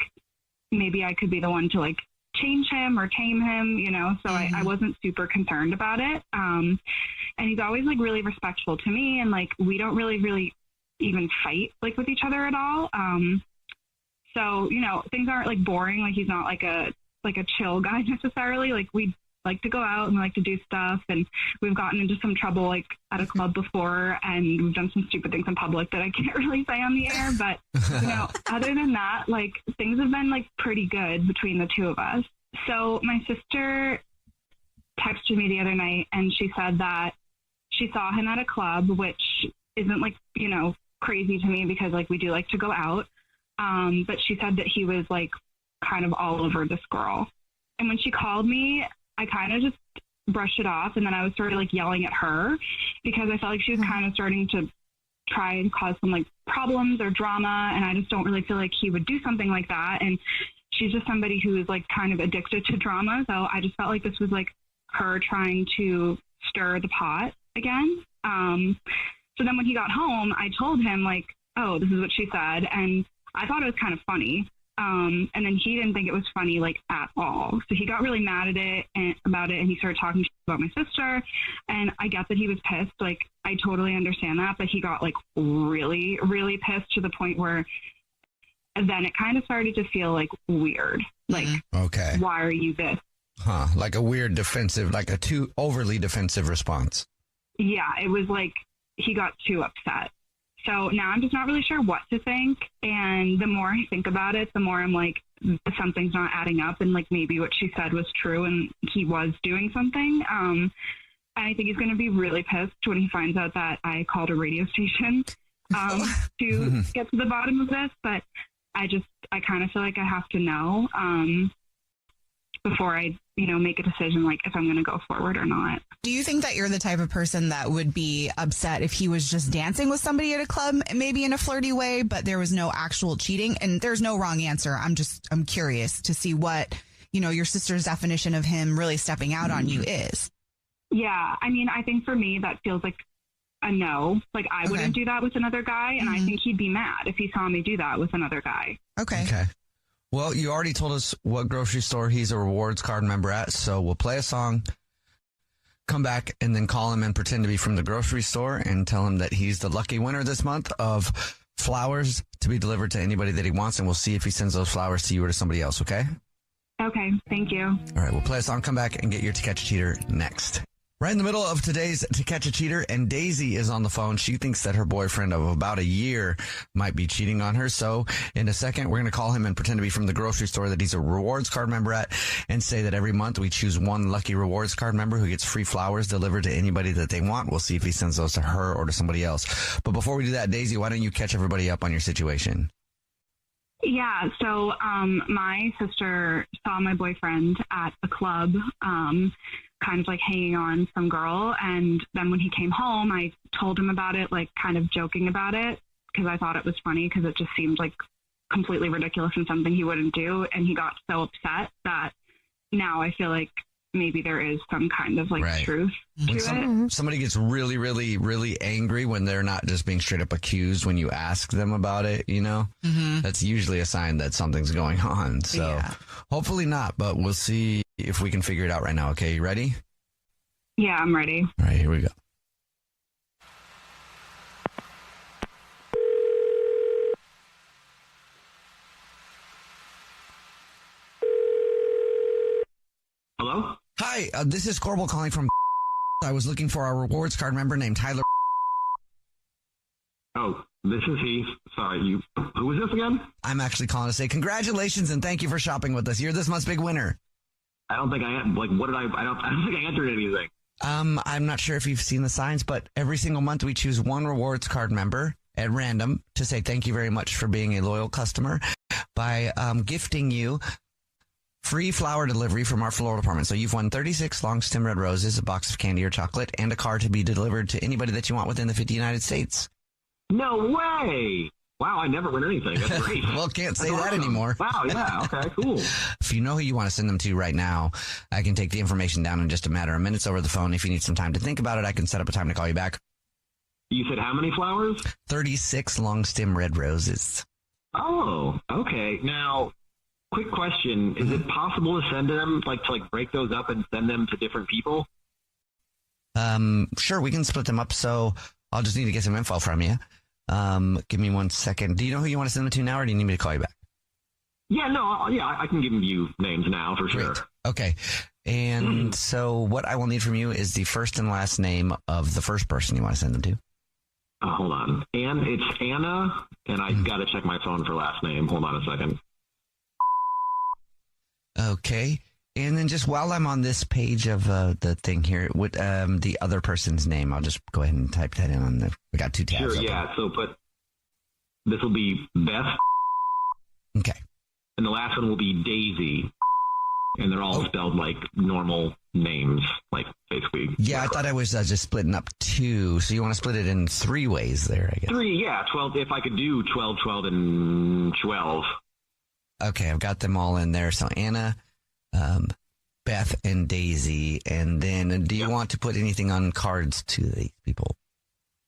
Speaker 11: maybe I could be the one to like change him or tame him, you know, so I wasn't super concerned about it. And he's always like really respectful to me, and like we don't really even fight like with each other at all. So, you know, things aren't like boring. Like he's not like a chill guy necessarily. Like we like to go out and we like to do stuff, and we've gotten into some trouble like at a club before, and we've done some stupid things in public that I can't really say on the air, but you know, other than that, like things have been like pretty good between the two of us. So my sister texted me the other night, and she said that she saw him at a club, which isn't like, you know, crazy to me because like we do like to go out, but she said that he was like kind of all over this girl. And when she called me, I kind of just brushed it off, and then I was sort of like yelling at her because I felt like she was kind of starting to try and cause some like problems or drama, and I just don't really feel like he would do something like that. And she's just somebody who is like kind of addicted to drama, so I just felt like this was like her trying to stir the pot again. So then when he got home, I told him like, oh, this is what she said, and I thought it was kind of funny. And then he didn't think it was funny, like, at all. So he got really mad at it and about it, and he started talking about my sister. And I get that he was pissed. Like, I totally understand that. But he got, like, really, really pissed to the point where then it kind of started to feel, like, weird. Like,
Speaker 1: okay,
Speaker 11: why are you this?
Speaker 1: Huh, like a weird defensive, like a too overly defensive response.
Speaker 11: Yeah, it was like he got too upset. So now I'm just not really sure what to think. And the more I think about it, the more I'm like, something's not adding up. And like maybe what she said was true and he was doing something. And I think he's going to be really pissed when he finds out that I called a radio station to get to the bottom of this. But I kind of feel like I have to know. before I, make a decision like if I'm going to go forward or not.
Speaker 3: Do you think that you're the type of person that would be upset if he was just dancing with somebody at a club, maybe in a flirty way, but there was no actual cheating? And there's no wrong answer. I'm curious to see what, your sister's definition of him really stepping out on you is.
Speaker 11: Yeah. I mean, I think for me, that feels like a no. Like I wouldn't do that with another guy. And I think he'd be mad if he saw me do that with another guy.
Speaker 3: Okay.
Speaker 1: Well, you already told us what grocery store he's a rewards card member at, so we'll play a song, come back, and then call him and pretend to be from the grocery store and tell him that he's the lucky winner this month of flowers to be delivered to anybody that he wants, and we'll see if he sends those flowers to you or to somebody else, okay?
Speaker 11: Okay, thank you.
Speaker 1: All right, we'll play a song, come back, and get your To Catch a Cheater next. Right in the middle of today's To Catch a Cheater, and Daisy is on the phone. She thinks that her boyfriend of about a year might be cheating on her. So in a second, we're going to call him and pretend to be from the grocery store that he's a rewards card member at and say that every month we choose one lucky rewards card member who gets free flowers delivered to anybody that they want. We'll see if he sends those to her or to somebody else. But before we do that, Daisy, why don't you catch everybody up on your situation?
Speaker 11: Yeah, so my sister saw my boyfriend at a club, kind of like hanging on some girl. And then when he came home, I told him about it, like kind of joking about it, because I thought it was funny because it just seemed like completely ridiculous and something he wouldn't do. And he got so upset that now I feel like maybe there is some kind of like truth to it.
Speaker 1: Somebody gets really, really, really angry when they're not just being straight up accused when you ask them about it, that's usually a sign that something's going on. So hopefully not, but we'll see if we can figure it out right now. Okay, you ready?
Speaker 11: Yeah, I'm ready.
Speaker 1: All right, here we go.
Speaker 12: Hello?
Speaker 1: Hi, this is Corbel calling from. I was looking for our rewards card member named Tyler.
Speaker 12: Oh, this is he. Sorry, who is this again?
Speaker 1: I'm actually calling to say congratulations and thank you for shopping with us. You're this month's big winner.
Speaker 12: I don't think I don't think I entered anything.
Speaker 1: I'm not sure if you've seen the signs, but every single month we choose one rewards card member at random to say thank you very much for being a loyal customer by gifting you free flower delivery from our floral department. So you've won 36 long stem red roses, a box of candy or chocolate, and a card to be delivered to anybody that you want within the 50 United States.
Speaker 12: No way! Wow, I never win anything. That's great.
Speaker 1: Well, can't say that anymore.
Speaker 12: Wow, yeah, okay, cool.
Speaker 1: If you know who you want to send them to right now, I can take the information down in just a matter of minutes over the phone. If you need some time to think about it, I can set up a time to call you back.
Speaker 12: You said how many flowers?
Speaker 1: 36 long stem red roses.
Speaker 12: Oh, okay. Now, quick question. Is it possible to send them, to break those up and send them to different people?
Speaker 1: Sure, we can split them up. So I'll just need to get some info from you. Give me 1 second. Do you know who you want to send them to now, or do you need me to call you back?
Speaker 12: Yeah, no, I can give you names now for sure.
Speaker 1: Great. Okay. And so what I will need from you is the first and last name of the first person you want to send them to.
Speaker 12: Hold on. It's Anna, and I got to check my phone for last name. Hold on a second.
Speaker 1: Okay. And then just while I'm on this page of the thing here, what the other person's name, I'll just go ahead and type that in on we got two tabs.
Speaker 12: Sure,
Speaker 1: open.
Speaker 12: yeah. So this will be Beth.
Speaker 1: Okay.
Speaker 12: And the last one will be Daisy. And they're all spelled like normal names, like basically.
Speaker 1: Yeah, I thought I was just splitting up two. So you want to split it in 3 ways there, I guess.
Speaker 12: 3, yeah. 12, if I could do 12, 12, and 12.
Speaker 1: Okay, I've got them all in there. So Anna, Beth, and Daisy. And then do you want to put anything on cards to these people?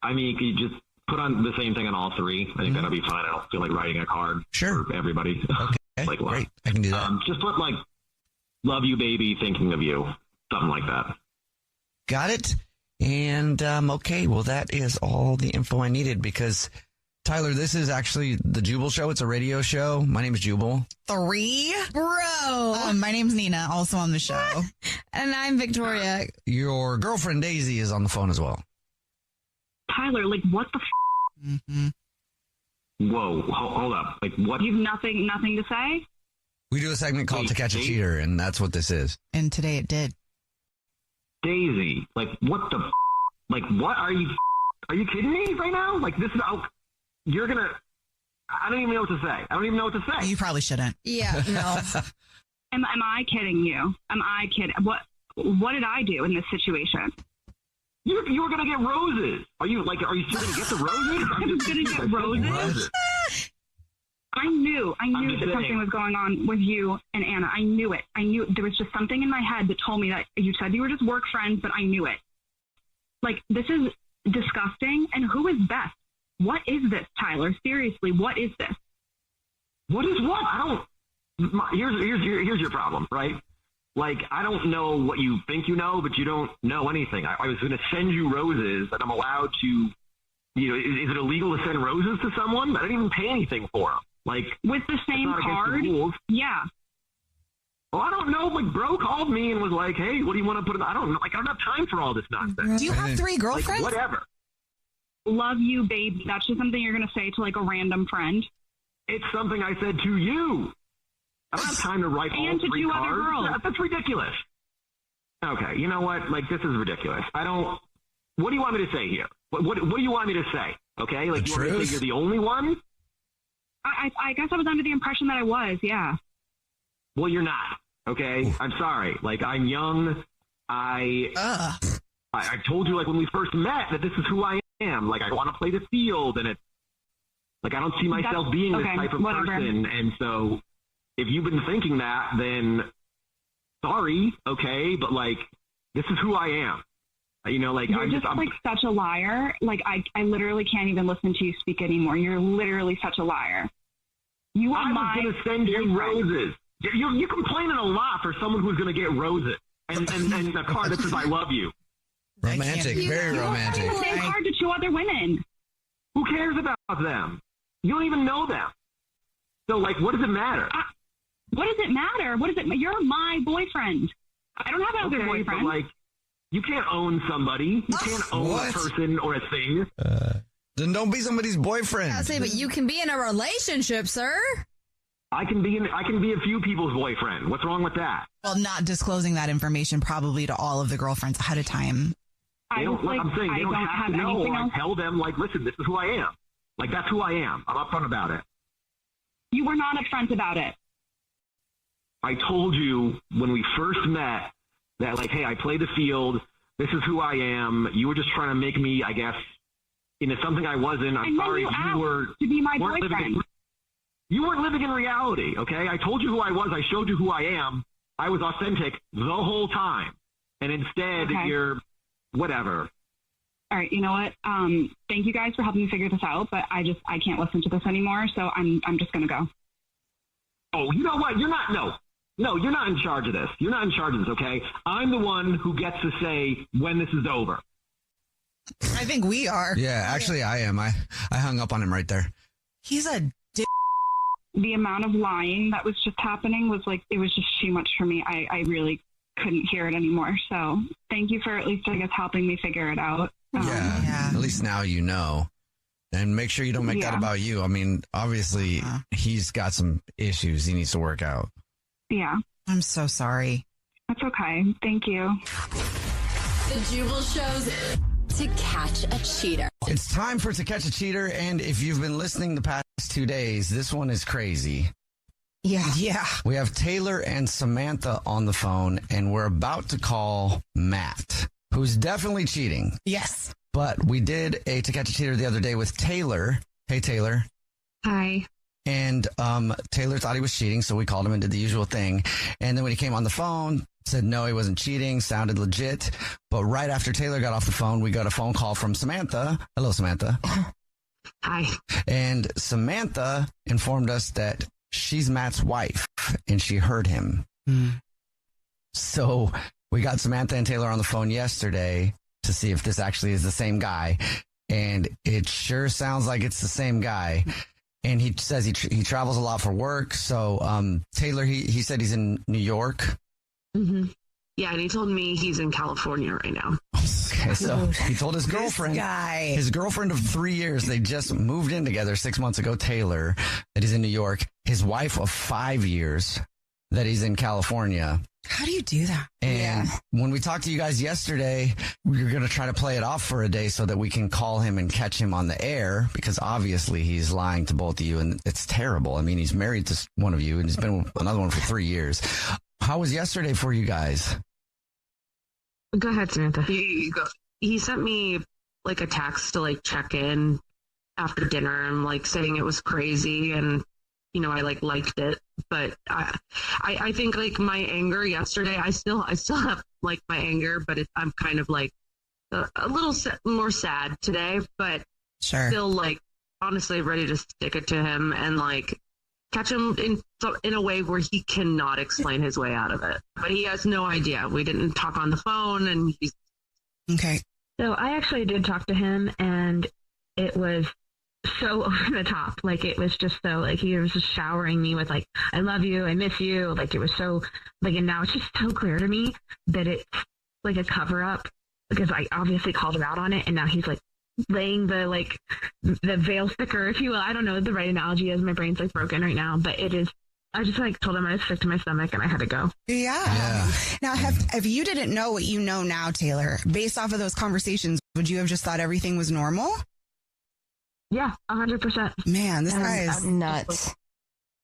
Speaker 12: I mean, you could just put on the same thing on all 3. I think that'll be fine. I don't feel like writing a card for everybody.
Speaker 1: Okay, great. I can do that.
Speaker 12: Just put love you, baby, thinking of you. Something like that.
Speaker 1: Got it. And, okay, well, that is all the info I needed because, Tyler, this is actually the Jubal Show. It's a radio show. My name is Jubal.
Speaker 3: 3?
Speaker 5: Bro.
Speaker 3: My name's Nina, also on the show.
Speaker 5: And I'm Victoria.
Speaker 1: Your girlfriend, Daisy, is on the phone as well.
Speaker 11: Tyler, what the
Speaker 12: Whoa, hold up. What?
Speaker 11: You've nothing to say?
Speaker 1: We do a segment called To Catch a Cheater, and that's what this is.
Speaker 3: And today it did.
Speaker 12: Daisy, what the what are you kidding me right now? This is you're gonna, I don't even know what to say.
Speaker 3: You probably shouldn't.
Speaker 5: Yeah, no.
Speaker 11: Am I kidding you? Am I kidding? What did I do in this situation?
Speaker 12: You were gonna get roses. Are you still gonna get the roses?
Speaker 11: I was gonna get roses. I knew that something was going on with you and Anna. I knew it. I knew there was just something in my head that told me that you said you were just work friends, but I knew it. Like, this is disgusting. And who is best? What is this, Tyler? Seriously, what is this?
Speaker 12: What is what? Here's your problem, right? Like, I don't know what you think you know, but you don't know anything. I was going to send you roses, and I'm allowed to, is it illegal to send roses to someone? I didn't even pay anything for them. Like,
Speaker 11: with the same card? Yeah.
Speaker 12: Well, I don't know. Like, bro called me and was like, "Hey, what do you want to put in?" I don't know. Like, I don't have time for all this nonsense.
Speaker 3: Do you have 3 girlfriends?
Speaker 12: Like, whatever.
Speaker 11: Love you, baby. That's just something you're going to say to, like, a random friend.
Speaker 12: It's something I said to you. I don't have time to write all 3 cards.
Speaker 11: Other girls.
Speaker 12: That's ridiculous. Okay, you know what? Like, this is ridiculous. What do you want me to say here? What do you want me to say? Okay, like, you want me to say you're the only one?
Speaker 11: I guess I was under the impression that I was, yeah.
Speaker 12: Well, you're not, okay? I'm sorry. Like, I'm young. I told you, like, when we first met that this is who I am. Like, I want to play the field, and it's, like, I don't see myself being this type of person. And so if you've been thinking that, then sorry, okay? But, like, this is who I am. Like,
Speaker 11: you're like such a liar. Like, I literally can't even listen to you speak anymore. You're literally such a liar.
Speaker 12: I was going to send you roses. You're complaining a lot for someone who's going to get roses and a card that says "I love you."
Speaker 1: Romantic, very romantic.
Speaker 11: The same card to 2 other women.
Speaker 12: Who cares about them? You don't even know them. So, like, what does it matter?
Speaker 11: What does it matter? You're my boyfriend. I don't have another boyfriend.
Speaker 12: But, like, you can't own somebody. You can't own a person or a thing.
Speaker 1: Then don't be somebody's boyfriend.
Speaker 5: I'll say, but you can be in a relationship, sir.
Speaker 12: I can be a few people's boyfriend. What's wrong with that?
Speaker 3: Well, not disclosing that information probably to all of the girlfriends ahead of time.
Speaker 12: I'm saying they don't have to know. I tell them, like, listen, this is who I am. Like, that's who I am. I'm upfront about it.
Speaker 11: You were not upfront about it.
Speaker 12: I told you when we first met that, like, hey, I play the field. This is who I am. You were just trying to make me, I guess, into something I wasn't. I'm sorry. You were
Speaker 11: to be my boyfriend.
Speaker 12: You weren't living in reality, okay? I told you who I was. I showed you who I am. I was authentic the whole time. And instead, you're whatever.
Speaker 11: All right, you know what? Thank you guys for helping me figure this out, but I can't listen to this anymore, so I'm just going to go.
Speaker 12: Oh, you know what? You're not, no, you're not in charge of this. You're not in charge of this, okay? I'm the one who gets to say when this is over.
Speaker 3: I think we are.
Speaker 1: Yeah, actually, I am. I hung up on him right there.
Speaker 3: He's a dick.
Speaker 11: The amount of lying that was just happening was like, it was just too much for me. I really couldn't hear it anymore. So thank you for at least, I guess, helping me figure it out.
Speaker 1: Yeah. At least now you know. And make sure you don't make that about you. I mean, obviously, he's got some issues he needs to work out.
Speaker 11: Yeah.
Speaker 3: I'm so sorry.
Speaker 11: That's okay. Thank you.
Speaker 8: The Jubal Show's To Catch a Cheater.
Speaker 1: It's time for To Catch a Cheater, and if you've been listening the past 2 days, this one is crazy.
Speaker 3: Yeah.
Speaker 1: We have Taylor and Samantha on the phone, and we're about to call Matt, who's definitely cheating.
Speaker 3: Yes.
Speaker 1: But we did a To Catch a Cheater the other day with Taylor. Hey, Taylor.
Speaker 2: Hi.
Speaker 1: And Taylor thought he was cheating, so we called him and did the usual thing. And then when he came on the phone, said no, he wasn't cheating, sounded legit. But right after Taylor got off the phone, we got a phone call from Samantha. Hello, Samantha.
Speaker 2: Hi.
Speaker 1: And Samantha informed us that she's Matt's wife, and she heard him. So we got Samantha and Taylor on the phone yesterday to see if this actually is the same guy. And it sure sounds like it's the same guy. And he says he travels a lot for work. So Taylor, he said he's in New York.
Speaker 2: Mm-hmm. Yeah, and he told me he's in California right now.
Speaker 1: Okay, so he told his girlfriend, his girlfriend of 3 years, they just moved in together 6 months ago, Taylor, that he's in New York. His wife of 5 years, that he's in California.
Speaker 3: How do you do that?
Speaker 1: And when we talked to you guys yesterday, we were going to try to play it off for a day so that we can call him and catch him on the air, because obviously he's lying to both of you, and it's terrible. I mean, he's married to one of you and he's been with another one for 3 years. How was yesterday for you guys?
Speaker 2: Go ahead, Samantha. He sent me like a text to like check in after dinner and like saying it was crazy, and you know, I liked it, but I think like my anger yesterday, I still have like my anger, but I'm kind of like a little more sad today, but still like honestly ready to stick it to him and like catch him in a way where he cannot explain his way out of it. But he has no idea. We didn't talk on the phone, and he's
Speaker 3: okay.
Speaker 11: So I actually did talk to him, and it was so over the top. Like, it was just so, like, he was just showering me with, like, I love you, I miss you. Like, it was so, like, and now it's just so clear to me that it's, like, a cover-up, because I obviously called him out on it, and now he's, like, laying the, like, the veil sticker, if you will. I don't know what the right analogy is. My brain's, like, broken right now, but it is. I just, like, told him I was sick to my stomach, and I had to go.
Speaker 3: Yeah. Now, if you didn't know what you know now, Taylor, based off of those conversations, would you have just thought everything was normal?
Speaker 11: Yeah, 100%.
Speaker 3: Man, this guy is
Speaker 5: nuts.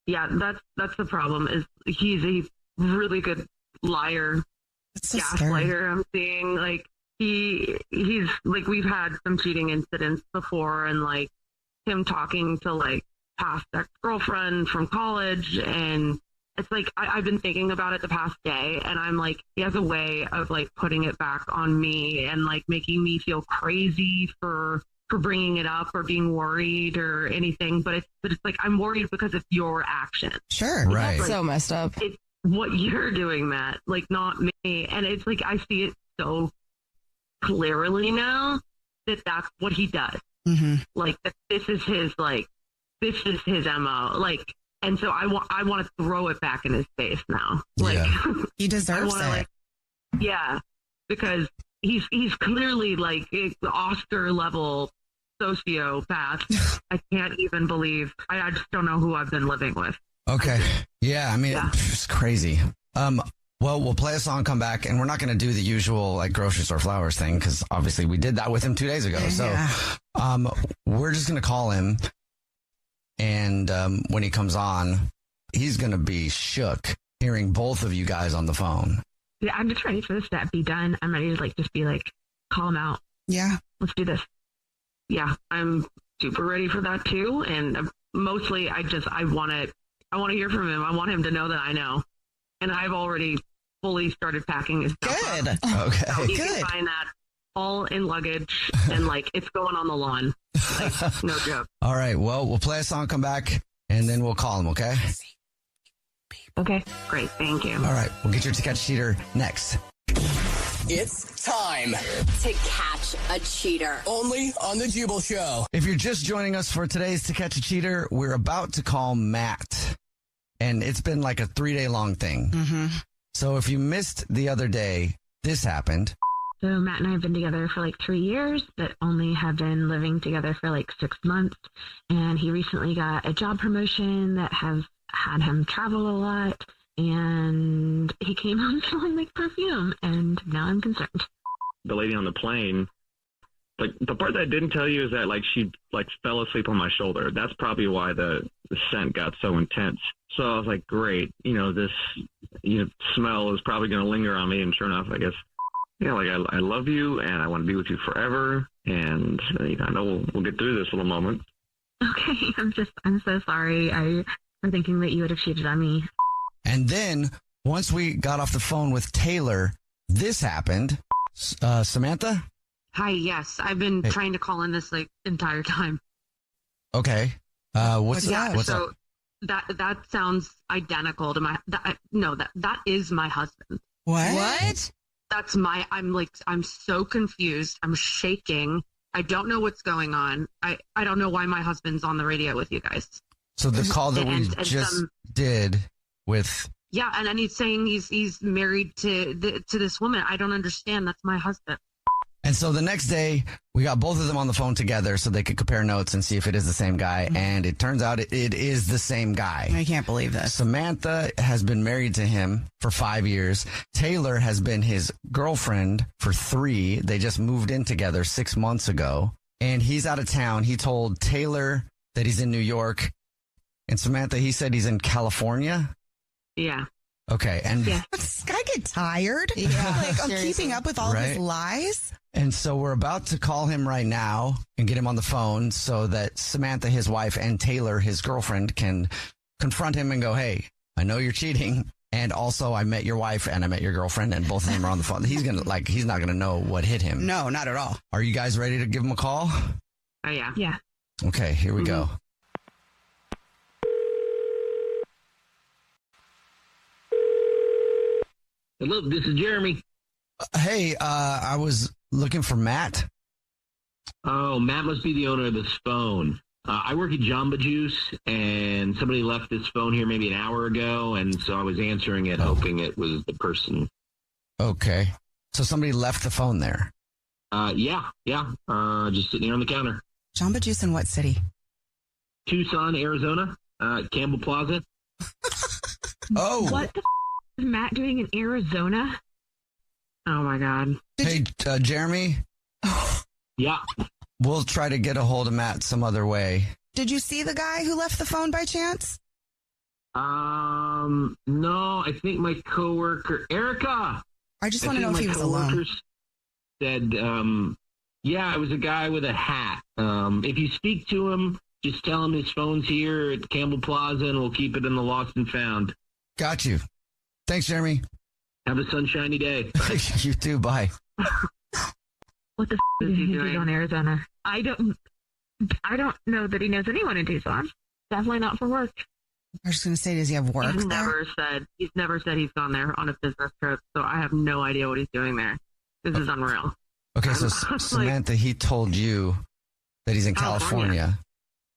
Speaker 2: Yeah, that's the problem. Is he's a really good liar,
Speaker 3: so
Speaker 2: gaslighter. I'm seeing like he's like, we've had some cheating incidents before, and like him talking to like past ex-girlfriend from college, and it's like I've been thinking about it the past day, and I'm like, he has a way of like putting it back on me and like making me feel crazy for bringing it up or being worried or anything, but it's like, I'm worried because it's your action.
Speaker 3: Sure.
Speaker 1: Right.
Speaker 2: Like,
Speaker 5: so messed up.
Speaker 2: It's what you're doing, Matt, like not me. And it's like, I see it so clearly now that that's what he does.
Speaker 3: Mm-hmm.
Speaker 2: Like, that this is his MO. Like, and so I want to throw it back in his face now. Like,
Speaker 3: he deserves it.
Speaker 2: Like, because he's clearly like the Oscar level sociopath. I can't even believe. I just don't know who I've been living with.
Speaker 1: Okay. Yeah. I mean, it's crazy. Well, we'll play a song, come back, and we're not going to do the usual like grocery store flowers thing, because obviously we did that with him 2 days ago. So, we're just going to call him, and when he comes on, he's going to be shook hearing both of you guys on the phone.
Speaker 11: Yeah, I'm just ready for this to be done. I'm ready to like just be like, call him out.
Speaker 3: Yeah,
Speaker 11: let's do this.
Speaker 2: Yeah, I'm super ready for that too. And mostly, I want to hear from him. I want him to know that I know, and I've already fully started packing his stuff.
Speaker 3: Good.
Speaker 2: Up.
Speaker 1: Okay.
Speaker 2: So you can find that all in luggage, and like it's going on the lawn. Like, no joke.
Speaker 1: All right. Well, we'll play a song, come back, and then we'll call him. Okay.
Speaker 2: Okay, great. Thank you.
Speaker 1: All right. We'll get your To Catch a Cheater next.
Speaker 7: It's time
Speaker 8: to catch a cheater.
Speaker 7: only on the Jubal Show.
Speaker 1: If you're just joining us for today's To Catch a Cheater, we're about to call Matt. And it's been like a 3-day long thing.
Speaker 3: Mm-hmm.
Speaker 1: So if you missed the other day, this happened.
Speaker 11: So Matt and I have been together for like 3 years, but only have been living together for like 6 months. And he recently got a job promotion that has had him travel a lot. And he came home smelling like perfume, and now I'm concerned.
Speaker 12: The lady on the plane, like the part that I didn't tell you is that like she like fell asleep on my shoulder. That's probably why the scent got so intense. So I was like, great, this smell is probably going to linger on me. And sure enough, I guess, like I love you and I want to be with you forever. And I know we'll get through this little moment.
Speaker 11: Okay, I'm so sorry. I'm thinking that you would have cheated on me.
Speaker 1: And then once we got off the phone with Taylor, this happened. Samantha?
Speaker 2: Hi, yes. I've been trying to call in this like entire time.
Speaker 1: Okay. What's
Speaker 2: that?
Speaker 1: What's up?
Speaker 2: That sounds identical to that is my husband.
Speaker 3: What?
Speaker 2: That's I'm so confused. I'm shaking. I don't know what's going on. I don't know why my husband's on the radio with you guys.
Speaker 1: So the call that we just did with...
Speaker 2: Yeah, and then he's saying he's married to this woman. I don't understand. That's my husband.
Speaker 1: And so the next day, we got both of them on the phone together so they could compare notes and see if it is the same guy. And it turns out it is the same guy.
Speaker 3: I can't believe this.
Speaker 1: Samantha has been married to him for 5 years. Taylor has been his girlfriend for 3. They just moved in together 6 months ago. And he's out of town. He told Taylor that he's in New York. And Samantha, he said he's in California.
Speaker 2: Yeah.
Speaker 1: Okay. And
Speaker 3: does this guy get tired? Yeah. Like, I'm keeping up with all of his lies.
Speaker 1: And so we're about to call him right now and get him on the phone so that Samantha, his wife, and Taylor, his girlfriend, can confront him and go, hey, I know you're cheating. And also I met your wife and I met your girlfriend and both of them are on the phone. He's not going to know what hit him.
Speaker 3: No, not at all.
Speaker 1: Are you guys ready to give him a call?
Speaker 2: Oh, yeah.
Speaker 3: Yeah.
Speaker 1: Okay, here we go.
Speaker 13: Hello, this is Jeremy.
Speaker 1: Hey, I was looking for Matt.
Speaker 13: Oh, Matt must be the owner of this phone. I work at Jamba Juice, and somebody left this phone here maybe an hour ago, and so I was answering it, hoping it was the person.
Speaker 1: Okay. So somebody left the phone there?
Speaker 13: Yeah. Just sitting here on the counter.
Speaker 3: Jamba Juice in what city?
Speaker 13: Tucson, Arizona. Campbell Plaza.
Speaker 1: Oh.
Speaker 2: What the is Matt doing in Arizona? Oh, my God.
Speaker 1: Hey, Jeremy?
Speaker 13: Yeah.
Speaker 1: We'll try to get a hold of Matt some other way.
Speaker 3: Did you see the guy who left the phone by chance?
Speaker 13: No, I think my coworker, Erica.
Speaker 3: I just want to know if he was alone.
Speaker 13: Said, yeah, it was a guy with a hat. If you speak to him, just tell him his phone's here at Campbell Plaza and we'll keep it in the lost and found.
Speaker 1: Got you. Thanks, Jeremy.
Speaker 13: Have a sunshiny day.
Speaker 1: You too. Bye.
Speaker 2: What the is he doing on Arizona? I don't know that he knows anyone in Tucson. Definitely not for work.
Speaker 3: I was just going to say, does he have work?
Speaker 2: He's never said he's gone there on a business trip, so I have no idea what he's doing there. This is unreal.
Speaker 1: Okay, so Samantha, he told you that he's in California.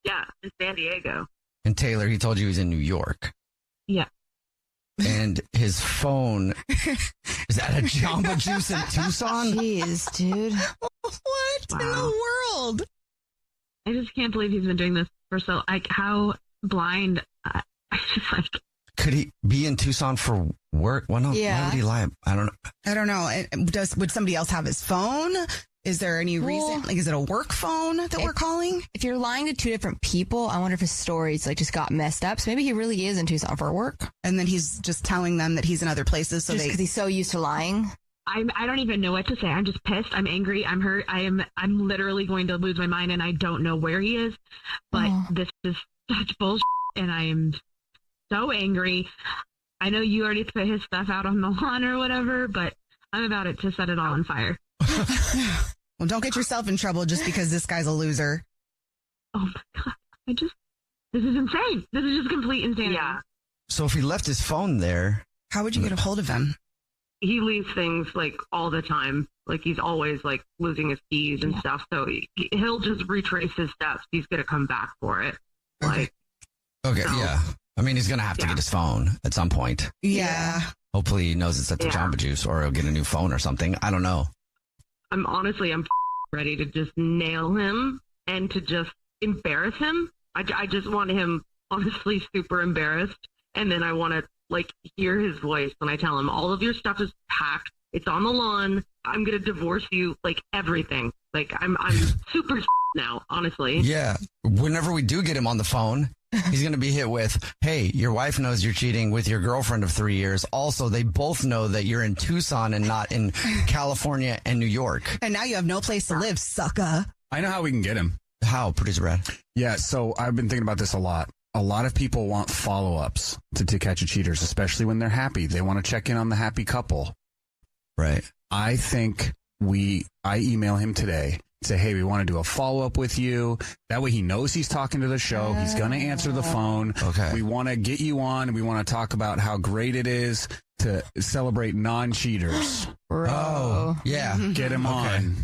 Speaker 2: Yeah, in San Diego.
Speaker 1: And Taylor, he told you he's in New York.
Speaker 2: Yeah.
Speaker 1: And his phone is at a Jamba Juice in Tucson?
Speaker 3: Jeez, dude. What in the world?
Speaker 2: I just can't believe he's been doing this for so, like, how blind. I just like.
Speaker 1: Could he be in Tucson for work? Why not?
Speaker 3: Yeah.
Speaker 1: Why would he lie? I don't know.
Speaker 3: Would somebody else have his phone? Is there any reason? Like, is it a work phone that we're calling?
Speaker 5: If you're lying to 2 different people, I wonder if his stories just got messed up. So maybe he really is in Tucson for work.
Speaker 3: And then he's just telling them that he's in other places. So
Speaker 5: because he's so used to lying.
Speaker 2: I don't even know what to say. I'm just pissed. I'm angry. I'm hurt. I'm literally going to lose my mind, and I don't know where he is. But this is such bullshit, and I am so angry. I know you already put his stuff out on the lawn or whatever, but I'm about to set it all on fire.
Speaker 3: Well, don't get yourself in trouble just because this guy's a loser.
Speaker 2: Oh my God. This is insane. This is just complete insanity. Yeah.
Speaker 1: So if he left his phone there,
Speaker 3: how would you get a hold of him?
Speaker 2: He leaves things like all the time. Like he's always like losing his keys and stuff. So he'll just retrace his steps. He's going to come back for it.
Speaker 1: Okay. Yeah. I mean, he's going to have to get his phone at some point.
Speaker 3: Yeah.
Speaker 1: Hopefully he knows it's at the Jamba Juice or he'll get a new phone or something. I don't know.
Speaker 2: I'm ready to just nail him and to just embarrass him. I just want him honestly super embarrassed. And then I want to like hear his voice when I tell him all of your stuff is packed. It's on the lawn. I'm going to divorce you, like everything. Like I'm super now, honestly.
Speaker 1: Yeah. Whenever we do get him on the phone, he's going to be hit with, hey, your wife knows you're cheating with your girlfriend of 3 years. Also, they both know that you're in Tucson and not in California and New York.
Speaker 3: And now you have no place to live, sucker.
Speaker 14: I know how we can get him.
Speaker 1: How, Producer Brad?
Speaker 14: Yeah, so I've been thinking about this a lot. A lot of people want follow-ups to Catch a Cheaters, especially when they're happy. They want to check in on the happy couple.
Speaker 1: Right.
Speaker 14: I think I email him today. Say, hey, we want to do a follow-up with you. That way he knows he's talking to the show. He's going to answer the phone.
Speaker 1: Okay.
Speaker 14: We want to get you on, and we want to talk about how great it is to celebrate non-cheaters.
Speaker 1: Oh, yeah.
Speaker 14: Get him on.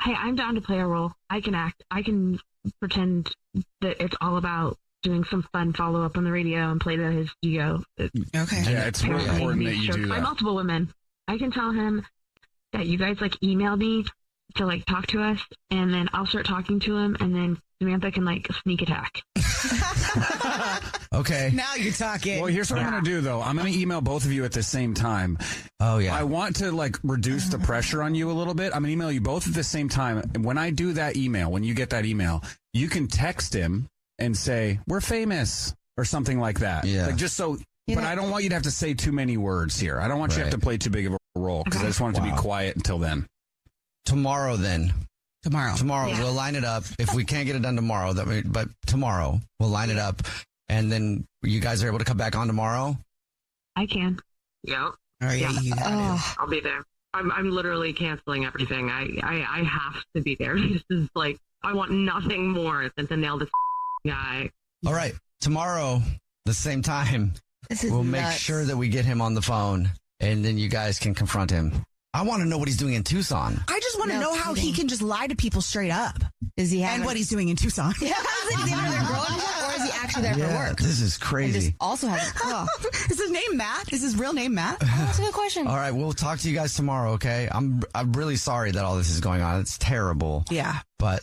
Speaker 2: Hey, I'm down to play a role. I can act. I can pretend that it's all about doing some fun follow-up on the radio and play to his ego.
Speaker 3: Okay.
Speaker 14: Yeah, it's really important that you do
Speaker 2: by
Speaker 14: that.
Speaker 2: multiple women. I can tell him that you guys like emailed me
Speaker 15: to like talk to us, and then I'll start talking to him, and then Samantha can like sneak attack.
Speaker 1: Okay.
Speaker 3: Now you're talking.
Speaker 14: Well, here's what I'm going to do, though. I'm going to email both of you at the same time.
Speaker 1: Oh, yeah.
Speaker 14: I want to, like, reduce the pressure on you a little bit. I'm going to email you both at the same time. When I do that email, when you get that email, you can text him and say, we're famous, or something like that.
Speaker 1: Yeah.
Speaker 14: Like, just so... But I don't want you to have to say too many words here. I don't want you to have to play too big of a role, because I just want it to be quiet until then.
Speaker 1: Tomorrow, then.
Speaker 3: Tomorrow,
Speaker 1: we'll line it up. If we can't get it done tomorrow, but tomorrow we'll line it up, and then you guys are able to come back on tomorrow.
Speaker 15: I can.
Speaker 16: Yeah.
Speaker 3: Oh, yeah.
Speaker 16: I'll be there. I'm literally canceling everything. I have to be there. This is like, I want nothing more than to nail this guy.
Speaker 1: All right. Tomorrow, the same time, we'll make sure that we get him on the phone, and then you guys can confront him. I want to know what he's doing in Tucson.
Speaker 3: I just want to know how he can just lie to people straight up.
Speaker 5: Is he
Speaker 3: and what he's doing in Tucson?
Speaker 5: Yeah, is he on their girl, or is he actually there for work?
Speaker 1: This is crazy.
Speaker 5: Also has.
Speaker 3: Is his name Matt? Is his real name Matt?
Speaker 5: Oh, that's a good question.
Speaker 1: All right, we'll talk to you guys tomorrow. Okay, I'm really sorry that all this is going on. It's terrible.
Speaker 3: Yeah,
Speaker 1: but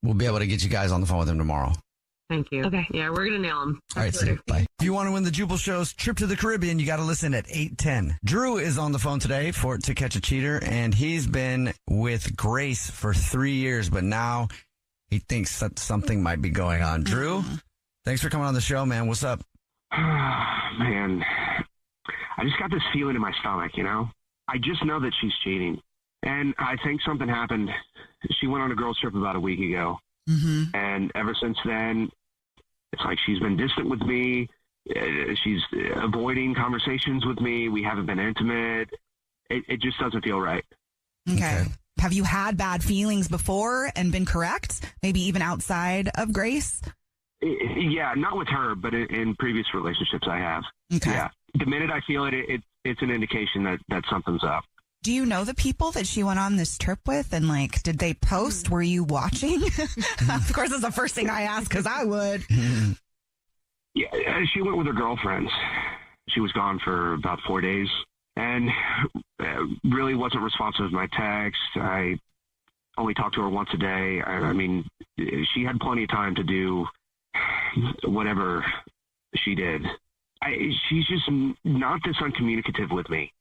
Speaker 1: we'll be able to get you guys on the phone with him tomorrow.
Speaker 16: Thank you.
Speaker 15: Okay.
Speaker 16: Yeah, we're going to nail him.
Speaker 1: All right, see you. Bye. If you want to win the Jubal Show's trip to the Caribbean, you got to listen at 8:10. Drew is on the phone today to catch a cheater, and he's been with Grace for 3 years, but now he thinks that something might be going on. Drew, thanks for coming on the show, man. What's up?
Speaker 17: Man, I just got this feeling in my stomach, you know? I just know that she's cheating. And I think something happened. She went on a girls' trip about a week ago.
Speaker 3: Mm-hmm.
Speaker 17: And ever since then, it's like she's been distant with me. She's avoiding conversations with me. We haven't been intimate. It just doesn't feel right.
Speaker 3: Okay. Have you had bad feelings before and been correct? Maybe even outside of Grace?
Speaker 17: Yeah, not with her, but in previous relationships I have.
Speaker 3: Okay.
Speaker 17: Yeah. The minute I feel it, it's an indication that something's up.
Speaker 3: Do you know the people that she went on this trip with? And, like, did they post? Were you watching? Of course, it's the first thing I ask, because I would.
Speaker 17: Yeah, she went with her girlfriends. She was gone for about 4 days and really wasn't responsive to my text. I only talked to her once a day. I mean, she had plenty of time to do whatever she did. She's just not this uncommunicative with me.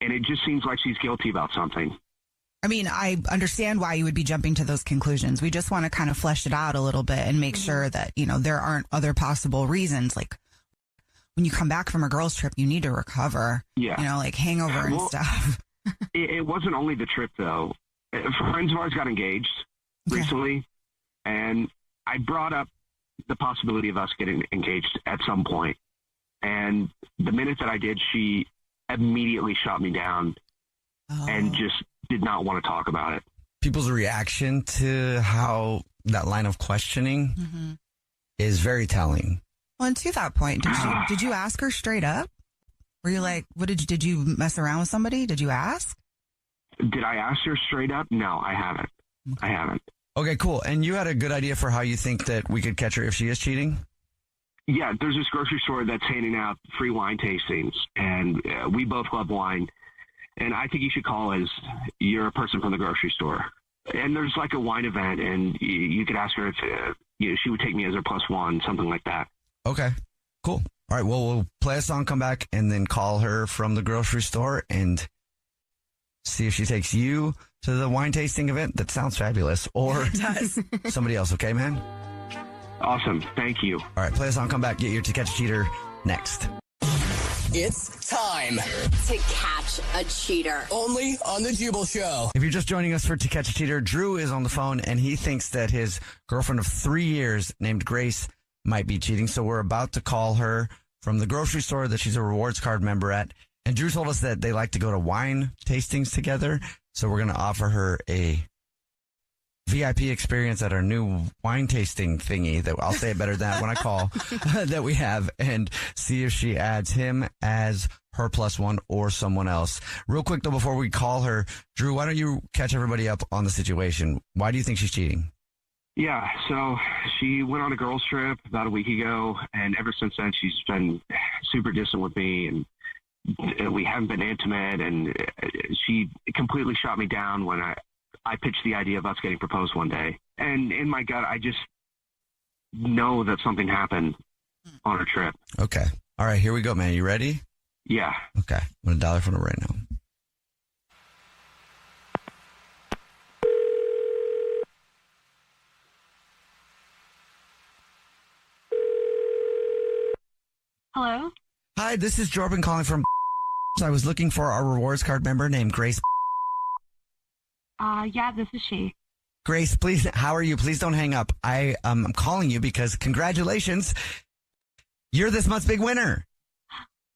Speaker 17: And it just seems like she's guilty about something.
Speaker 3: I mean, I understand why you would be jumping to those conclusions. We just want to kind of flesh it out a little bit and make sure that, you know, there aren't other possible reasons. Like, when you come back from a girls' trip, you need to recover.
Speaker 17: Yeah.
Speaker 3: You know, like hangover and stuff.
Speaker 17: It wasn't only the trip, though. Friends of ours got engaged recently, and I brought up the possibility of us getting engaged at some point. And the minute that I did, she immediately shot me down and just did not want to talk about it.
Speaker 1: People's reaction to how that line of questioning is very telling.
Speaker 3: Well, and to that point, did you ask her straight up? Were you like, did you mess around with somebody? Did you ask?
Speaker 17: Did I ask her straight up? No, I haven't. I haven't.
Speaker 1: Okay, cool. And you had a good idea for how you think that we could catch her if she is cheating?
Speaker 17: Yeah, there's this grocery store that's handing out free wine tastings, and we both love wine. And I think you should call as you're a person from the grocery store. And there's like a wine event, and you could ask her if she would take me as her +1, something like that.
Speaker 1: Okay, cool. All right, well, we'll play a song, come back, and then call her from the grocery store and see if she takes you to the wine tasting event. That sounds fabulous. Or
Speaker 3: it does.
Speaker 1: Somebody else, okay, man?
Speaker 17: Awesome. Thank you.
Speaker 1: All right, play a song, come back, get your To Catch a Cheater next.
Speaker 7: It's time
Speaker 8: to catch a cheater.
Speaker 7: only on the Jubal Show.
Speaker 1: If you're just joining us for To Catch a Cheater, Drew is on the phone, and he thinks that his girlfriend of 3 years named Grace might be cheating. So we're about to call her from the grocery store that she's a rewards card member at. And Drew told us that they like to go to wine tastings together. So we're going to offer her a VIP experience at our new wine tasting thingy that I'll say it better than when I call that we have, and see if she adds him as her +1 or someone else. Real quick though, before we call her, Drew, why don't you catch everybody up on the situation? Why do you think she's cheating?
Speaker 17: Yeah, so she went on a girls' trip about a week ago, and ever since then she's been super distant with me, and we haven't been intimate, and she completely shot me down when I pitched the idea of us getting proposed one day. And in my gut, I just know that something happened on our trip.
Speaker 1: Okay. All right, here we go, man. You ready?
Speaker 17: Yeah.
Speaker 1: Okay. I'm going to dial her phone number right now.
Speaker 9: Hello?
Speaker 1: Hi, this is Jordan calling from I was looking for our rewards card member named Grace.
Speaker 9: Yeah, this is she.
Speaker 1: Grace, please, how are you? Please don't hang up. I'm calling you because congratulations. You're this month's big winner.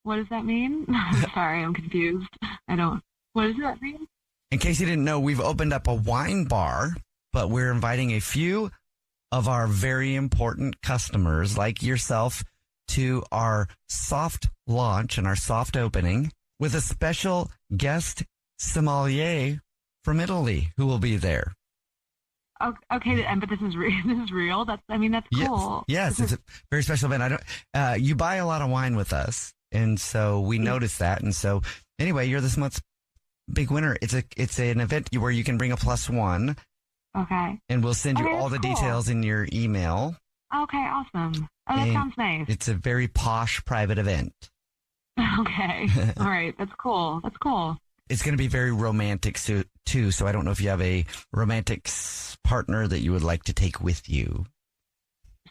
Speaker 9: What does that mean? Sorry, I'm confused. What does that mean?
Speaker 1: In case you didn't know, we've opened up a wine bar, but we're inviting a few of our very important customers like yourself to our soft launch and our soft opening with a special guest sommelier from Italy who will be there.
Speaker 9: Okay, but this is real. That's cool.
Speaker 1: Yes, it's a very special event. You buy a lot of wine with us, and so we noticed that. And so, anyway, you're this month's big winner. It's an event where you can bring a +1.
Speaker 9: Okay.
Speaker 1: And we'll send you all the details in your email.
Speaker 9: Okay, awesome. Oh, that sounds nice.
Speaker 1: It's a very posh private event.
Speaker 9: Okay. All right. That's cool.
Speaker 1: It's going to be very romantic too. So I don't know if you have a romantic partner that you would like to take with you.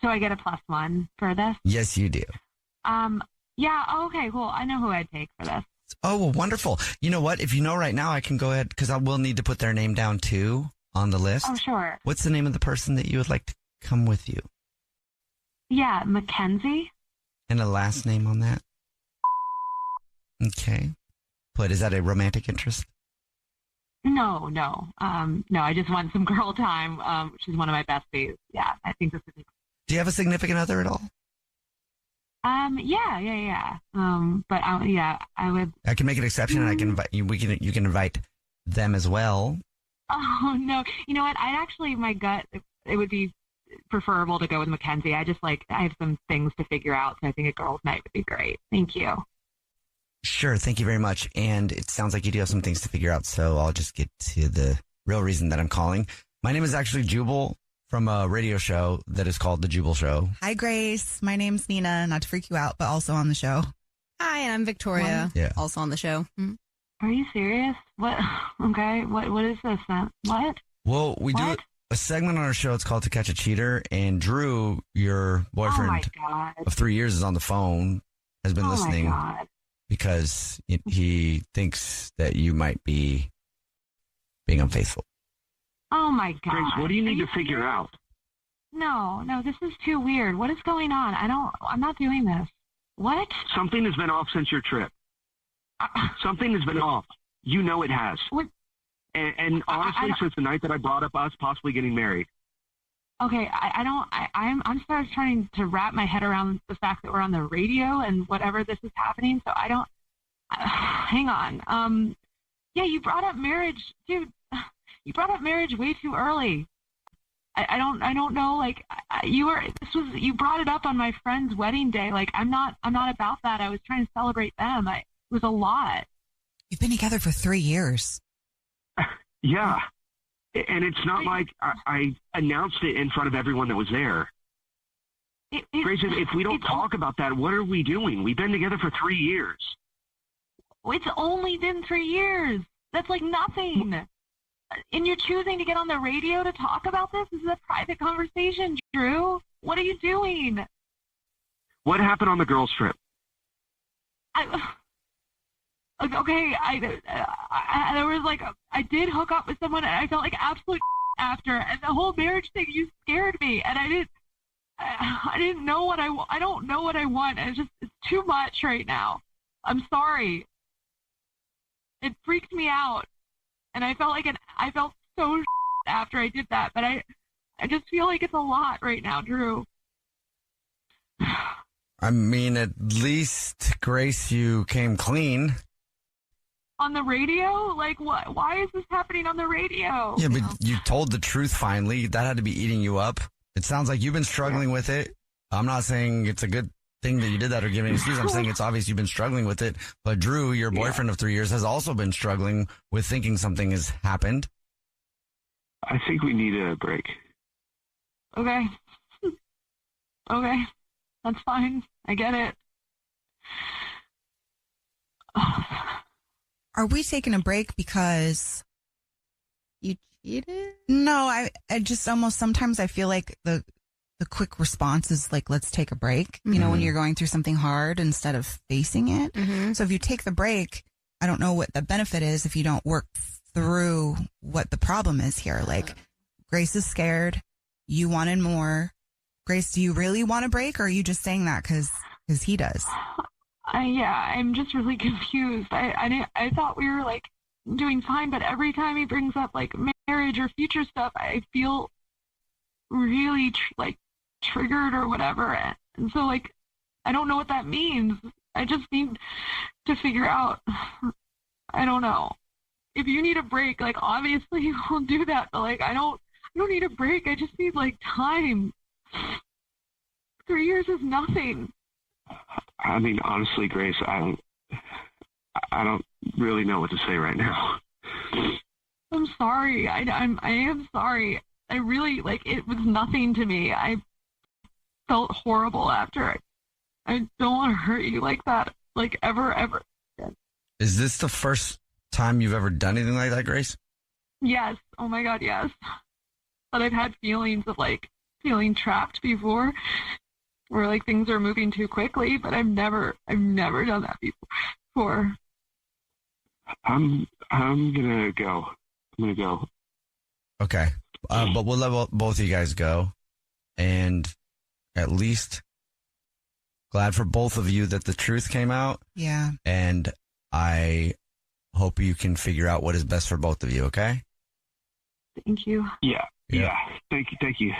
Speaker 9: So I get a +1 for this?
Speaker 1: Yes, you do.
Speaker 9: Yeah. Okay, cool. I know who I'd take for this.
Speaker 1: Oh, well, wonderful. You know what? If you know right now, I can go ahead because I will need to put their name down too on the list.
Speaker 9: Oh, sure.
Speaker 1: What's the name of the person that you would like to come with you?
Speaker 9: Yeah, Mackenzie.
Speaker 1: And a last name on that? Okay. Is that a romantic interest?
Speaker 9: No. No, I just want some girl time. She's one of my besties. Yeah, I think this would be.
Speaker 1: Do you have a significant other at all?
Speaker 9: Yeah. But I would.
Speaker 1: I can make an exception, and I can invite you. You can invite them as well.
Speaker 9: Oh no! You know what? My gut, it would be preferable to go with Mackenzie. I have some things to figure out, so I think a girls' night would be great. Thank you.
Speaker 1: Sure, thank you very much. And it sounds like you do have some things to figure out, so I'll just get to the real reason that I'm calling. My name is actually Jubal from a radio show that is called The Jubal Show.
Speaker 3: Hi, Grace. My name's Nina, not to freak you out, but also on the show.
Speaker 5: Hi, and I'm Victoria, also on the show.
Speaker 9: Are you serious? What? Okay, what is this then? What?
Speaker 1: Well, we do a segment on our show. It's called To Catch a Cheater, and Drew, your boyfriend of 3 years, is on the phone, has been listening.
Speaker 9: My God.
Speaker 1: Because he thinks that you might be being unfaithful.
Speaker 9: Oh my God.
Speaker 17: Grace, what do you need to figure out?
Speaker 9: No, this is too weird. What is going on? I'm not doing this. What?
Speaker 17: Something has been off since your trip. Something has been off. You know it has.
Speaker 9: What?
Speaker 17: And honestly, since the night that I brought up us possibly getting married.
Speaker 9: Okay, I'm sort of trying to wrap my head around the fact that we're on the radio and whatever this is happening. So I don't. Hang on. Yeah, you brought up marriage, dude. You brought up marriage way too early. I don't know. Like you brought it up on my friend's wedding day. Like I'm not about that. I was trying to celebrate them. It was a lot.
Speaker 3: You've been together for 3 years.
Speaker 17: Yeah. And it's not like I announced it in front of everyone that was there. Grace, if we don't talk about that, what are we doing? We've been together for 3 years.
Speaker 9: It's only been 3 years. That's like nothing. And you're choosing to get on the radio to talk about this? This is a private conversation, Drew. What are you doing?
Speaker 17: What happened on the girls' trip?
Speaker 9: Okay, there was I did hook up with someone and I felt like absolute after, and the whole marriage thing, you scared me, and I didn't know what I don't know what I want, and it's too much right now. I'm sorry. It freaked me out, and I felt so after I did that, but I just feel like it's a lot right now, Drew.
Speaker 1: I mean, at least, Grace, you came clean.
Speaker 9: On the radio? Like, what? Why is this happening on the radio?
Speaker 1: Yeah, but you told the truth finally. That had to be eating you up. It sounds like you've been struggling with it. I'm not saying it's a good thing that you did that or giving an excuse. I'm saying it's obvious you've been struggling with it. But Drew, your boyfriend of 3 years, has also been struggling with thinking something has happened.
Speaker 17: I think we need a break.
Speaker 16: Okay. Okay. That's fine. I get it.
Speaker 3: Are we taking a break because
Speaker 5: you cheated?
Speaker 3: No, I just almost sometimes I feel like the quick response is like, let's take a break, you know, when you're going through something hard instead of facing it. So if you take the break, I don't know what the benefit is if you don't work through what the problem is here. Like, Grace is scared. You wanted more. Grace, do you really want a break, or are you just saying that because he does?
Speaker 16: I'm just really confused. I thought we were like doing fine, but every time he brings up like marriage or future stuff, I feel really triggered or whatever. And so like, I don't know what that means. I just need to figure out, I don't know. If you need a break, like obviously we'll do that, but like, I don't need a break. I just need like time. 3 years is nothing.
Speaker 17: I mean, honestly, Grace, I don't really know what to say right now.
Speaker 16: I'm sorry. I am sorry. I really, like, it was nothing to me. I felt horrible after. I don't want to hurt you like that, like, ever.
Speaker 1: Is this the first time you've ever done anything like that, Grace?
Speaker 16: Yes. Oh my God, yes. But I've had feelings of, like, feeling trapped before, where, like, things are moving too quickly, but I've never done that before.
Speaker 17: I'm gonna go.
Speaker 1: Okay. But we'll let both of you guys go. And at least glad for both of you that the truth came out.
Speaker 3: Yeah.
Speaker 1: And I hope you can figure out what is best for both of you, okay?
Speaker 16: Thank you.
Speaker 17: Yeah. Thank you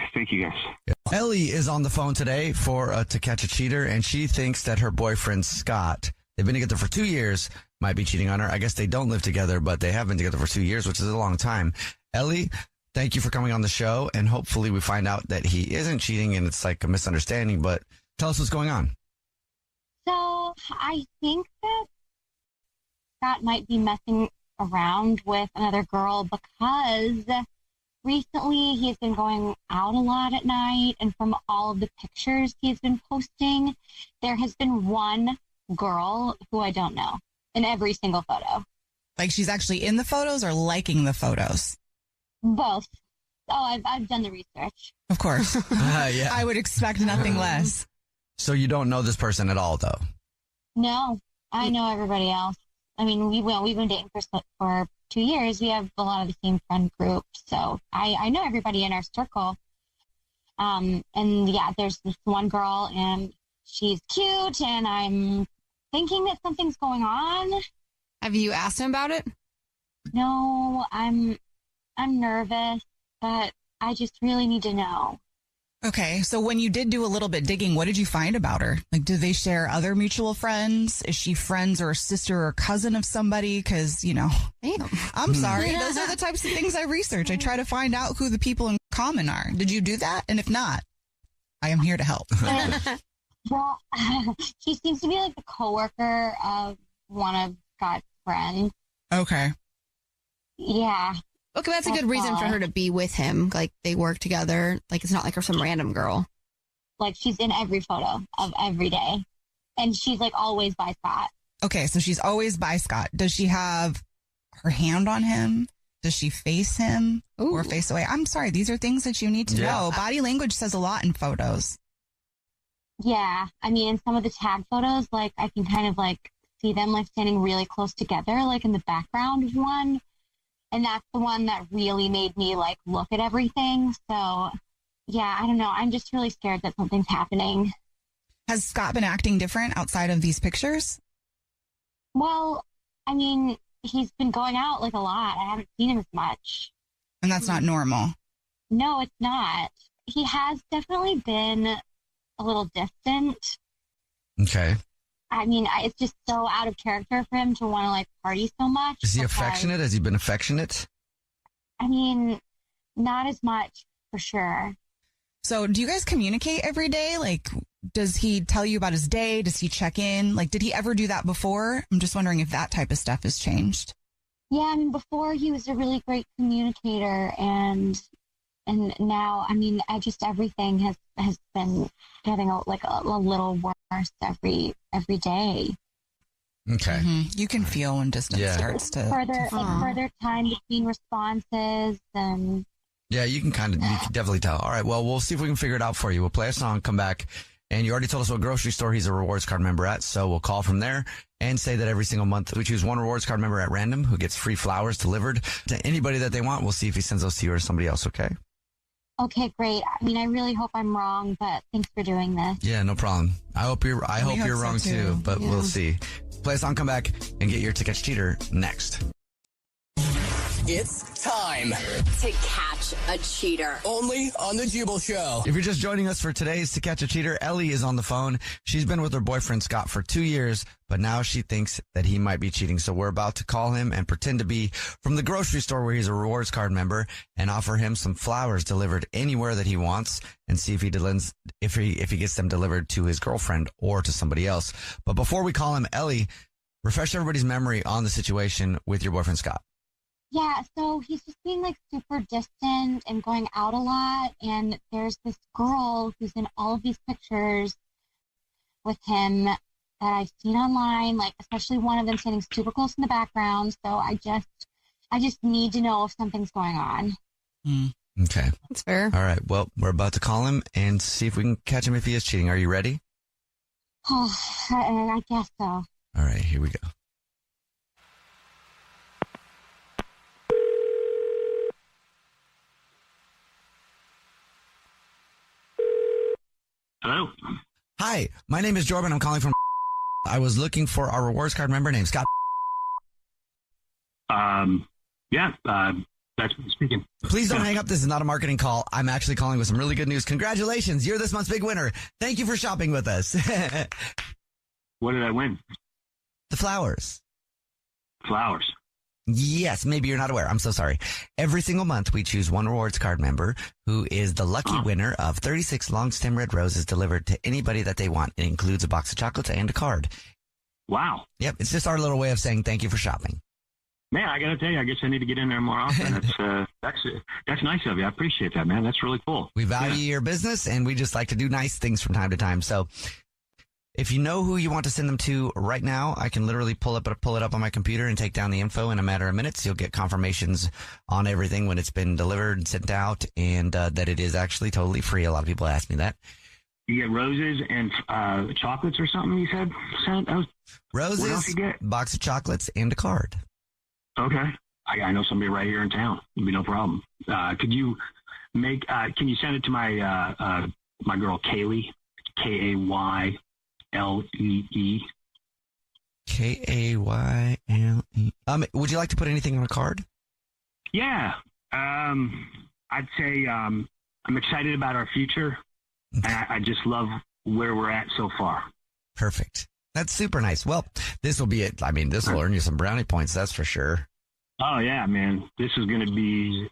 Speaker 17: guys.
Speaker 1: Yeah. Ellie is on the phone today for To Catch a Cheater, and she thinks that her boyfriend, Scott, they've been together for 2 years, might be cheating on her. I guess they don't live together, but they have been together for 2 years, which is a long time. Ellie, thank you for coming on the show, and hopefully we find out that he isn't cheating and it's like a misunderstanding, but tell us what's going on.
Speaker 18: So I think that Scott might be messing around with another girl because recently he's been going out a lot at night, and from all of the pictures he's been posting, there has been one girl who I don't know in every single photo.
Speaker 3: Like, she's actually in the photos or liking the photos?
Speaker 18: Both. Oh, I've done the research.
Speaker 3: Of course.
Speaker 1: Yeah.
Speaker 3: I would expect nothing less.
Speaker 1: So you don't know this person at all, though?
Speaker 18: No, I know everybody else. I mean, we've been dating for 2 years. We have a lot of the same friend group, so I know everybody in our circle. And yeah, there's this one girl, and she's cute, and I'm thinking that something's going on.
Speaker 5: Have you asked him about it?
Speaker 18: No, I'm nervous, but I just really need to know.
Speaker 3: Okay, so when you did do a little bit digging, what did you find about her? Like, do they share other mutual friends? Is she friends or a sister or cousin of somebody? Because, you know, I'm sorry. Those are the types of things I research. I try to find out who the people in common are. Did you do that? And if not, I am here to help.
Speaker 18: Well, she seems to be like the coworker of one of Scott's friends.
Speaker 3: Okay.
Speaker 18: Yeah.
Speaker 5: Okay, that's a good reason for her to be with him. Like, they work together. Like, it's not like her some random girl.
Speaker 18: Like, she's in every photo of every day. And she's, like, always by Scott.
Speaker 3: Okay, so she's always by Scott. Does she have her hand on him? Does she face him or face away? I'm sorry. These are things that you need to know. Body language says a lot in photos.
Speaker 18: Yeah. I mean, in some of the tag photos, like, I can kind of, like, see them, like, standing really close together, like, in the background of one. And that's the one that really made me, like, look at everything. So, yeah, I don't know. I'm just really scared that something's happening.
Speaker 3: Has Scott been acting different outside of these pictures?
Speaker 18: Well, I mean, he's been going out, like, a lot. I haven't seen him as much.
Speaker 3: And that's not normal.
Speaker 18: No, it's not. He has definitely been a little distant.
Speaker 1: Okay.
Speaker 18: I mean, it's just so out of character for him to want to, like, party so much.
Speaker 1: Is he affectionate? Has he been affectionate?
Speaker 18: I mean, not as much, for sure.
Speaker 3: So do you guys communicate every day? Like, does he tell you about his day? Does he check in? Like, did he ever do that before? I'm just wondering if that type of stuff has changed.
Speaker 18: Yeah, I mean, before he was a really great communicator, and now, I mean, everything has been getting a little worse every day.
Speaker 1: Okay.
Speaker 3: Mm-hmm. You can feel when distance starts to
Speaker 18: further time between responses, and
Speaker 1: yeah, you can definitely tell. All right, well, we'll see if we can figure it out for you. We'll play a song, come back, and you already told us what grocery store he's a rewards card member at, so we'll call from there and say that every single month we choose one rewards card member at random who gets free flowers delivered to anybody that they want. We'll see if he sends those to you or somebody else, okay?
Speaker 18: Okay, great. I mean, I really hope I'm wrong, but thanks for doing this.
Speaker 1: Yeah, no problem. I hope you're wrong too, but we'll see. Play a song, come back, and get your To Catch a Cheater next.
Speaker 7: It's time
Speaker 8: to catch a cheater.
Speaker 7: Only on the Jubal Show.
Speaker 1: If you're just joining us for today's To Catch a Cheater, Ellie is on the phone. She's been with her boyfriend, Scott, for 2 years, but now she thinks that he might be cheating. So we're about to call him and pretend to be from the grocery store where he's a rewards card member and offer him some flowers delivered anywhere that he wants and see if he gets them delivered to his girlfriend or to somebody else. But before we call him, Ellie, refresh everybody's memory on the situation with your boyfriend, Scott.
Speaker 18: Yeah, so he's just being super distant and going out a lot. And there's this girl who's in all of these pictures with him that I've seen online, especially one of them standing super close in the background. So I just need to know if something's going on.
Speaker 1: Okay.
Speaker 5: That's fair.
Speaker 1: All right. Well, we're about to call him and see if we can catch him if he is cheating. Are you ready?
Speaker 18: Oh, I guess so.
Speaker 1: All right, here we go.
Speaker 17: Hello.
Speaker 1: Hi, my name is Jordan. I'm calling from. I was looking for our rewards card member named Scott.
Speaker 17: That's me speaking.
Speaker 1: Please don't hang up. This is not a marketing call. I'm actually calling with some really good news. Congratulations. You're this month's big winner. Thank you for shopping with us.
Speaker 17: What did I win?
Speaker 1: The flowers.
Speaker 17: Flowers.
Speaker 1: Yes, maybe you're not aware. I'm so sorry. Every single month, we choose one rewards card member who is the lucky winner of 36 long stem red roses delivered to anybody that they want. It includes a box of chocolates and a card.
Speaker 17: Wow.
Speaker 1: Yep, it's just our little way of saying thank you for shopping.
Speaker 17: Man, I got to tell you, I guess I need to get in there more often. That's nice of you. I appreciate that, man. That's really cool.
Speaker 1: We value your business, and we just like to do nice things from time to time. So if you know who you want to send them to right now, I can literally pull it up on my computer and take down the info in a matter of minutes. You'll get confirmations on everything when it's been delivered and sent out, and that it is actually totally free. A lot of people ask me that.
Speaker 17: You get roses and chocolates or something, you said?
Speaker 1: Roses,
Speaker 17: what else you get?
Speaker 1: Box of chocolates, and a card.
Speaker 17: Okay. I know somebody right here in town. It'll be no problem. Could you can you send it to my my girl, Kaylee? Kaylee.
Speaker 1: Kaylee. Would you like to put anything on a card?
Speaker 17: Yeah. I'd say I'm excited about our future. And I just love where we're at so far.
Speaker 1: Perfect. That's super nice. Well, this will be it. I mean, this will earn you some brownie points. That's for sure.
Speaker 17: Oh yeah, man. This is gonna be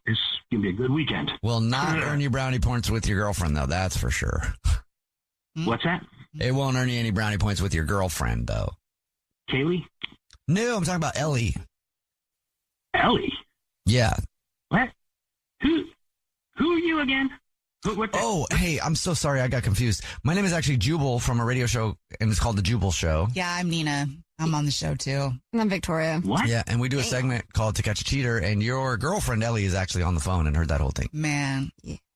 Speaker 17: a good weekend.
Speaker 1: Will not earn you brownie points with your girlfriend though. That's for sure.
Speaker 17: What's that?
Speaker 1: It won't earn you any brownie points with your girlfriend though.
Speaker 17: Kaylee?
Speaker 1: No, I'm talking about Ellie.
Speaker 17: Ellie?
Speaker 1: Yeah.
Speaker 17: What? Who are you again?
Speaker 1: Hey, I'm so sorry. I got confused. My name is actually Jubal from a radio show, and it's called The Jubal Show.
Speaker 3: Yeah, I'm Nina. I'm on the show, too.
Speaker 5: And I'm Victoria.
Speaker 17: What?
Speaker 1: Yeah, and we do a segment called To Catch a Cheater, and your girlfriend, Ellie, is actually on the phone and heard that whole thing.
Speaker 3: Man,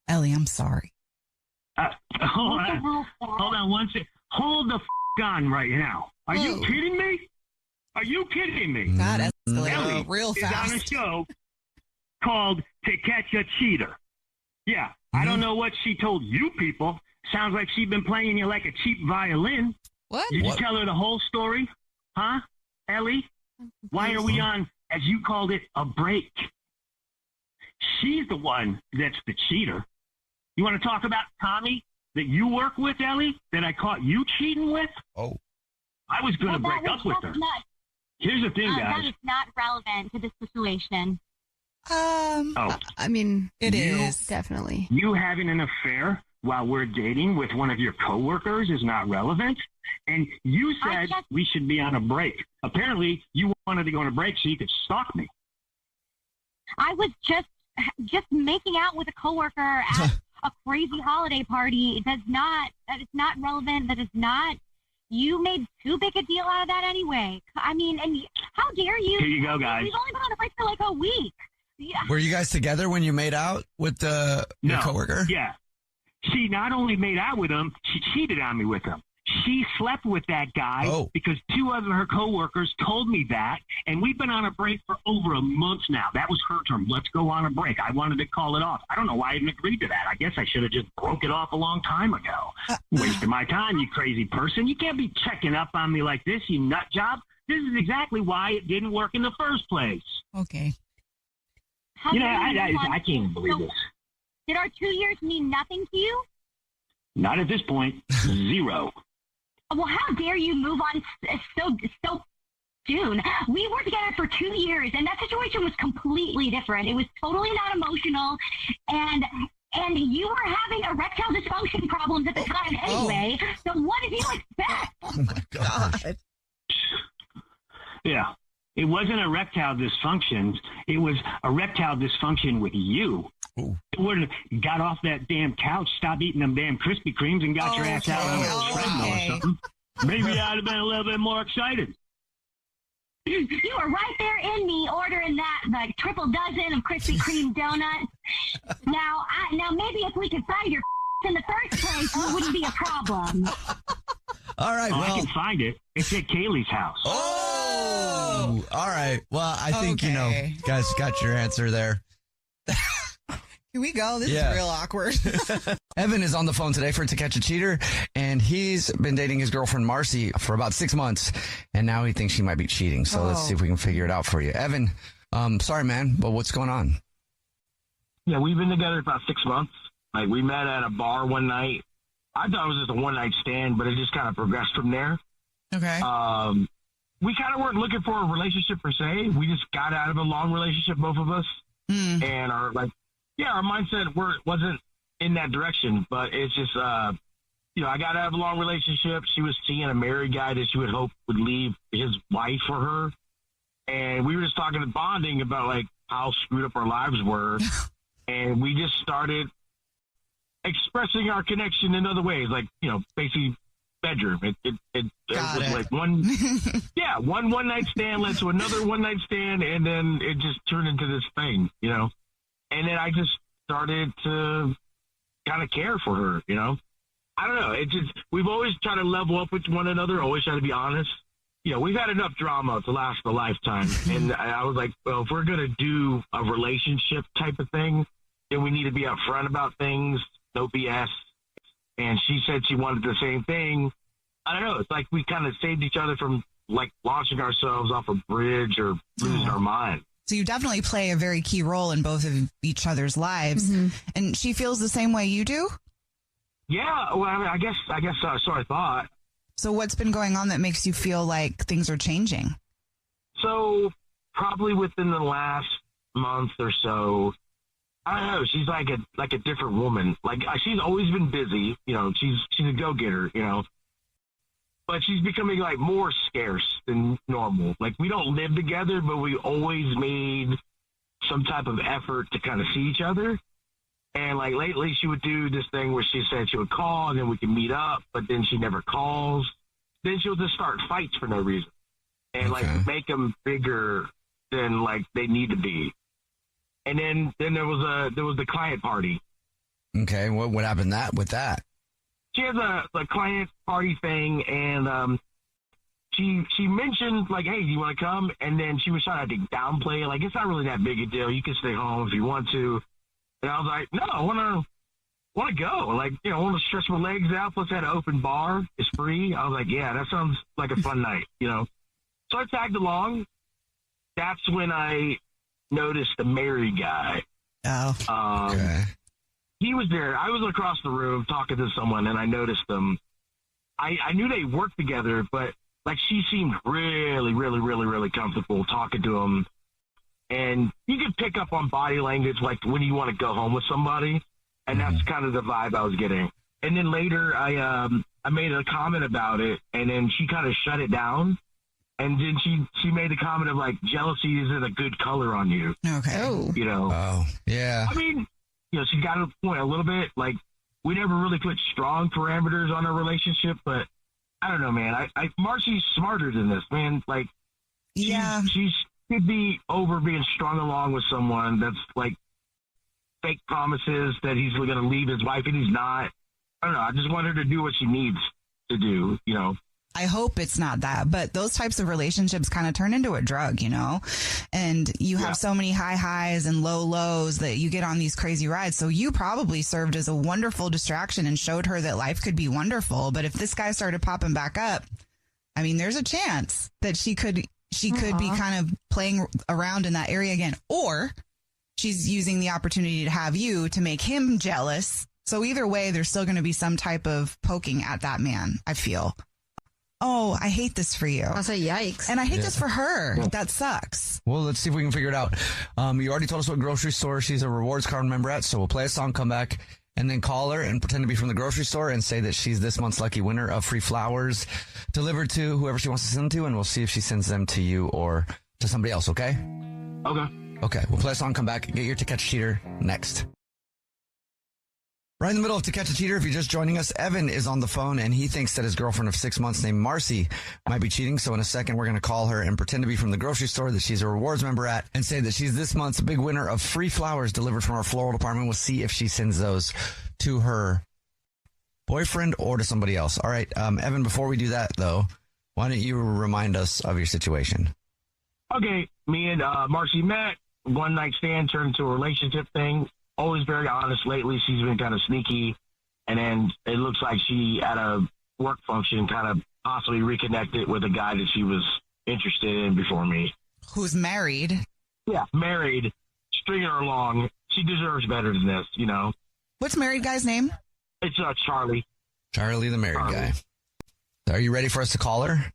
Speaker 3: Ellie, I'm sorry.
Speaker 17: Hold on one second. Hold the on right now. Are you kidding me? Are you kidding me?
Speaker 3: God,
Speaker 17: Ellie
Speaker 3: real fast.
Speaker 17: is on a show called To Catch a Cheater. Yeah. I don't know what she told you people. Sounds like she's been playing you like a cheap violin.
Speaker 3: What?
Speaker 17: Did you tell her the whole story? Huh, Ellie? Why are we on, as you called it, a break? She's the one that's the cheater. You want to talk about Tommy that you work with, Ellie, that I caught you cheating with?
Speaker 1: Oh.
Speaker 17: I was going to break up with her. Here's the thing, guys.
Speaker 18: That is not relevant to this situation.
Speaker 5: I mean,
Speaker 3: it is
Speaker 5: definitely.
Speaker 17: You having an affair while we're dating with one of your coworkers is not relevant. And you said we should be on a break. Apparently, you wanted to go on a break so you could stalk me.
Speaker 18: I was just making out with a coworker at a crazy holiday party. That is not relevant. That is not. You made too big a deal out of that anyway. I mean, and how dare you?
Speaker 17: Here you go, guys.
Speaker 18: We've only been on a break for like a week. Yeah.
Speaker 1: Were you guys together when you made out with your coworker?
Speaker 17: Yeah. She not only made out with him, she cheated on me with him. She slept with that guy because two of her coworkers told me that, and we've been on a break for over a month now. That was her term. Let's go on a break. I wanted to call it off. I don't know why I even agreed to that. I guess I should have just broke it off a long time ago. Wasting my time, you crazy person. You can't be checking up on me like this, you nut job. This is exactly why it didn't work in the first place.
Speaker 3: Okay.
Speaker 17: I can't believe this.
Speaker 18: Did our 2 years mean nothing to you?
Speaker 17: Not at this point. Zero.
Speaker 18: Well, how dare you move on so soon? We were together for 2 years, and that situation was completely different. It was totally not emotional, and you were having erectile dysfunction problems at the time anyway. So what did you expect?
Speaker 1: Oh my God.
Speaker 17: Yeah. It wasn't erectile dysfunction. It was erectile dysfunction with you. Ooh. It would have got off that damn couch, stopped eating them damn Krispy Kremes, and got your ass out on a treadmill or something. Maybe I'd have been a little bit more excited.
Speaker 18: You were right there in me ordering that like triple dozen of Krispy Kreme donuts. Now maybe if we could find your in the first place, it wouldn't be a problem.
Speaker 1: All right,
Speaker 17: I can find it. It's at Kaylee's house.
Speaker 1: Oh, all right. Well, I think, guys got your answer there.
Speaker 3: Here we go. This is real awkward.
Speaker 1: Evan is on the phone today for To Catch a Cheater, and he's been dating his girlfriend Marcy for about 6 months, and now he thinks she might be cheating. So let's see if we can figure it out for you. Evan, sorry, man, but what's going on?
Speaker 12: Yeah, we've been together about 6 months. Like, we met at a bar one night. I thought it was just a one-night stand, but it just kind of progressed from there.
Speaker 3: Okay.
Speaker 12: We kind of weren't looking for a relationship per se. We just got out of a long relationship, both of us, and our mindset wasn't in that direction. But it's just, I got out of a long relationship. She was seeing a married guy that she would hope would leave his wife for her, and we were just talking and bonding about like how screwed up our lives were, and we just started expressing our connection in other ways, like basically bedroom. It was like one night stand led to another one night stand, and then it just turned into this thing, and then I just started to kind of care for her, I don't know. It just, we've always tried to level up with one another, always try to be honest. We've had enough drama to last a lifetime, and I was like, well, if we're gonna do a relationship type of thing, then we need to be upfront about things, no BS. And she said she wanted the same thing. I don't know. It's like we kind of saved each other from like launching ourselves off a bridge or losing our mind.
Speaker 3: So you definitely play a very key role in both of each other's lives. Mm-hmm. And she feels the same way you do?
Speaker 12: Yeah. Well, I guess so I thought.
Speaker 3: So what's been going on that makes you feel like things are changing? So
Speaker 12: probably within the last month or so, I don't know. She's like a different woman. Like she's always been busy, she's a go-getter, but she's becoming like more scarce than normal. Like we don't live together, but we always made some type of effort to kind of see each other. And like lately she would do this thing where she said she would call and then we could meet up, but then she never calls. Then she'll just start fights for no reason and like make them bigger than like they need to be. And then there was the client party.
Speaker 1: Okay, what happened with that?
Speaker 12: She has a client party thing, and she mentioned like, hey, do you want to come? And then she was trying to downplay it, like it's not really that big a deal. You can stay home if you want to. And I was like, no, I want to go. Like, I want to stretch my legs out. Plus, had an open bar. It's free. I was like, yeah, that sounds like a fun night, So I tagged along. That's when I noticed the married guy.
Speaker 3: Oh. Okay.
Speaker 12: He was there. I was across the room talking to someone, and I noticed them. I knew they worked together, but like she seemed really, really, really, really comfortable talking to him. And you can pick up on body language, like when you want to go home with somebody, and that's kind of the vibe I was getting. And then later, I made a comment about it, and then she kind of shut it down. And then she made the comment of like, jealousy isn't a good color on you.
Speaker 3: Okay.
Speaker 5: Oh.
Speaker 12: You know?
Speaker 1: Oh, yeah.
Speaker 12: I mean, you know, she's got a point a little bit. Like, we never really put strong parameters on our relationship, but I don't know, man. Marcy's smarter than this, man. Like, she should be over being strung along with someone that's like fake promises that he's going to leave his wife and he's not. I don't know. I just want her to do what she needs to do, you know.
Speaker 3: I hope it's not that, but those types of relationships kind of turn into a drug, you know, and you have so many high highs and low lows that you get on these crazy rides. So you probably served as a wonderful distraction and showed her that life could be wonderful. But if this guy started popping back up, I mean, there's a chance that she could be kind of playing around in that area again, or she's using the opportunity to have you to make him jealous. So either way, there's still going to be some type of poking at that man, I feel. Oh, I hate this for you.
Speaker 5: I'll say yikes.
Speaker 3: And I hate this for her. That sucks.
Speaker 1: Well, let's see if we can figure it out. You already told us what grocery store she's a rewards card member at, so we'll play a song, come back, and then call her and pretend to be from the grocery store and say that she's this month's lucky winner of free flowers delivered to whoever she wants to send them to, and we'll see if she sends them to you or to somebody else, okay? Okay, we'll play a song, come back, get your To Catch a Cheater next. Right in the middle of To Catch a Cheater, if you're just joining us, Evan is on the phone, and he thinks that his girlfriend of 6 months named Marcy might be cheating. So in a second, we're going to call her and pretend to be from the grocery store that she's a rewards member at and say that she's this month's big winner of free flowers delivered from our floral department. We'll see if she sends those to her boyfriend or to somebody else. All right, Evan, before we do that, though, why don't you remind us of your situation?
Speaker 12: Okay, me and Marcy met. One night stand turned into a relationship thing. Always very honest. Lately, she's been kind of sneaky. And then it looks like she, at a work function, kind of possibly reconnected with a guy that she was interested in before me.
Speaker 3: Who's married.
Speaker 12: Yeah, married. Stringing her along. She deserves better than this, you know.
Speaker 3: What's married guy's name?
Speaker 12: It's Charlie.
Speaker 1: Charlie, the married guy. Are you ready for us to call her?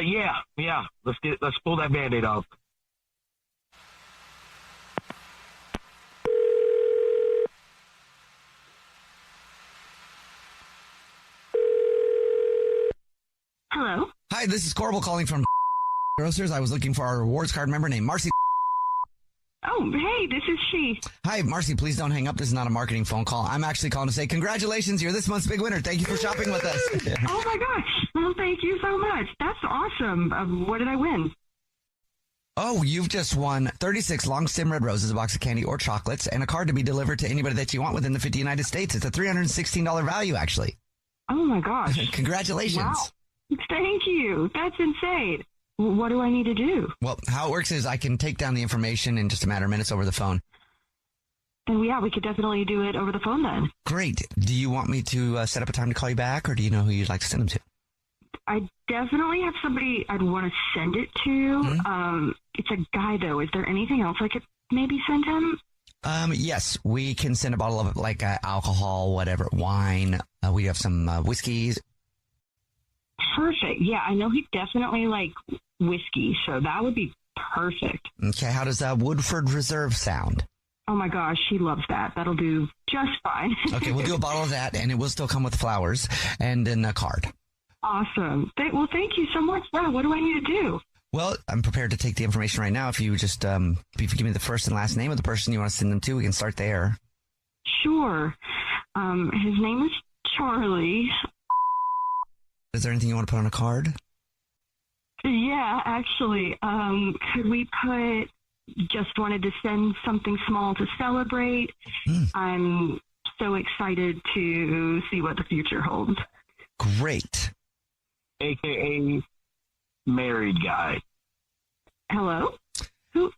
Speaker 12: Yeah. Let's pull that Band-Aid off.
Speaker 11: Hello.
Speaker 1: Hi, this is Corbel calling from Grocers. I was looking for our rewards card member named Marcy.
Speaker 11: Oh, hey, this is she.
Speaker 1: Hi, Marcy, please don't hang up. This is not a marketing phone call. I'm actually calling to say congratulations. You're this month's big winner. Thank you for shopping with us.
Speaker 11: Oh, my gosh. Well, thank you so much. That's awesome. What did I win?
Speaker 1: Oh, you've just won 36 long stem red roses, a box of candy or chocolates, and a card to be delivered to anybody that you want within the 50 United States. It's a $316 value, actually.
Speaker 11: Oh, my gosh.
Speaker 1: Congratulations.
Speaker 11: Wow. Thank you. That's insane. What do I need to do?
Speaker 1: Well, how it works is I can take down the information in just a matter of minutes over the phone.
Speaker 11: And yeah, we could definitely do it over the phone then.
Speaker 1: Great. Do you want me to set up a time to call you back, or do you know who you'd like to send them to?
Speaker 11: I definitely have somebody I'd want to send it to. Mm-hmm. It's a guy, though. Is there anything else I could maybe send him?
Speaker 1: Yes, we can send a bottle of like alcohol, whatever, wine. We have some whiskeys.
Speaker 11: Perfect. Yeah, I know he definitely like whiskey, so that would be perfect.
Speaker 1: Okay, how does Woodford Reserve sound?
Speaker 11: Oh my gosh, he loves that. That'll do just fine.
Speaker 1: Okay, we'll do a bottle of that, and it will still come with flowers and then a card.
Speaker 11: Awesome. Well, thank you so much. Wow, what do I need to do?
Speaker 1: Well, I'm prepared to take the information right now. If you just if you give me the first and last name of the person you want to send them to, we can start there.
Speaker 11: Sure. His name is Charlie.
Speaker 1: Is there anything you want to put on a card?
Speaker 11: Yeah, actually. Could we put, just wanted to send something small to celebrate. I'm so excited to see what the future holds.
Speaker 1: Great.
Speaker 12: AKA married guy.
Speaker 11: Hello?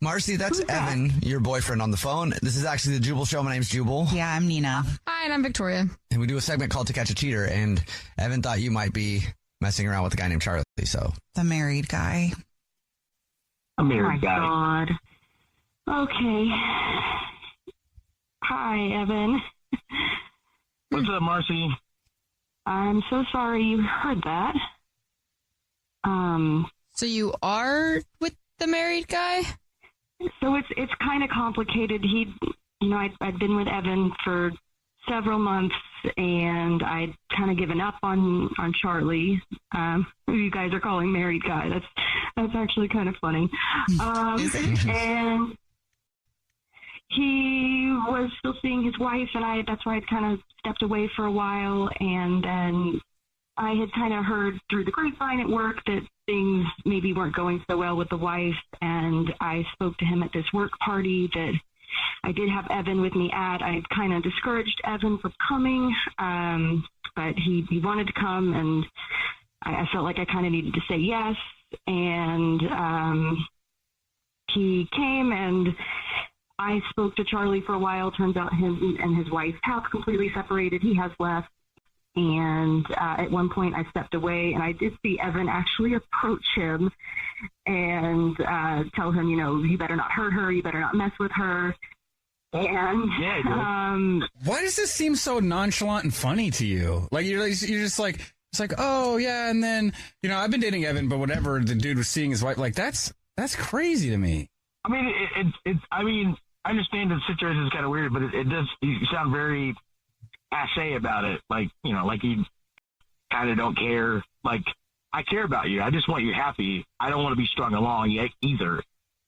Speaker 1: Marcy, that's Evan, your boyfriend on the phone. This is actually the Jubal Show. My name's Jubal.
Speaker 3: Yeah, I'm Nina.
Speaker 5: Hi, and I'm Victoria.
Speaker 1: And we do a segment called To Catch a Cheater, and Evan thought you might be messing around with a guy named Charlie, so.
Speaker 3: The married guy.
Speaker 12: A married guy.
Speaker 11: Oh, my God. Okay. Hi, Evan.
Speaker 12: What's up, Marcy?
Speaker 11: I'm so sorry you heard that.
Speaker 5: So you are with the married guy?
Speaker 11: So it's kind of complicated. I'd been with Evan for several months, and I'd kind of given up on Charlie, who you guys are calling married guy. That's actually kind of funny. And he was still seeing his wife, and that's why I'd kind of stepped away for a while. And then I had kind of heard through the grapevine at work that things maybe weren't going so well with the wife, and I spoke to him at this work party that I did have Evan with me at. I kind of discouraged Evan from coming, but he wanted to come, and I felt like I kind of needed to say yes. And he came, and I spoke to Charlie for a while. Turns out him and his wife have completely separated. He has left. And at one point I stepped away, and I did see Evan actually approach him and tell him, you better not hurt her. You better not mess with her. And
Speaker 14: why does this seem so nonchalant and funny to you? Like you're just like, it's like, oh yeah. And then, I've been dating Evan, but whatever, the dude was seeing his wife, like that's crazy to me.
Speaker 10: I mean, I understand the situation is kind of weird, but it does, you sound very passe about it. Like you kind of don't care. Like, I care about you. I just want you happy. I don't want to be strung along yet either.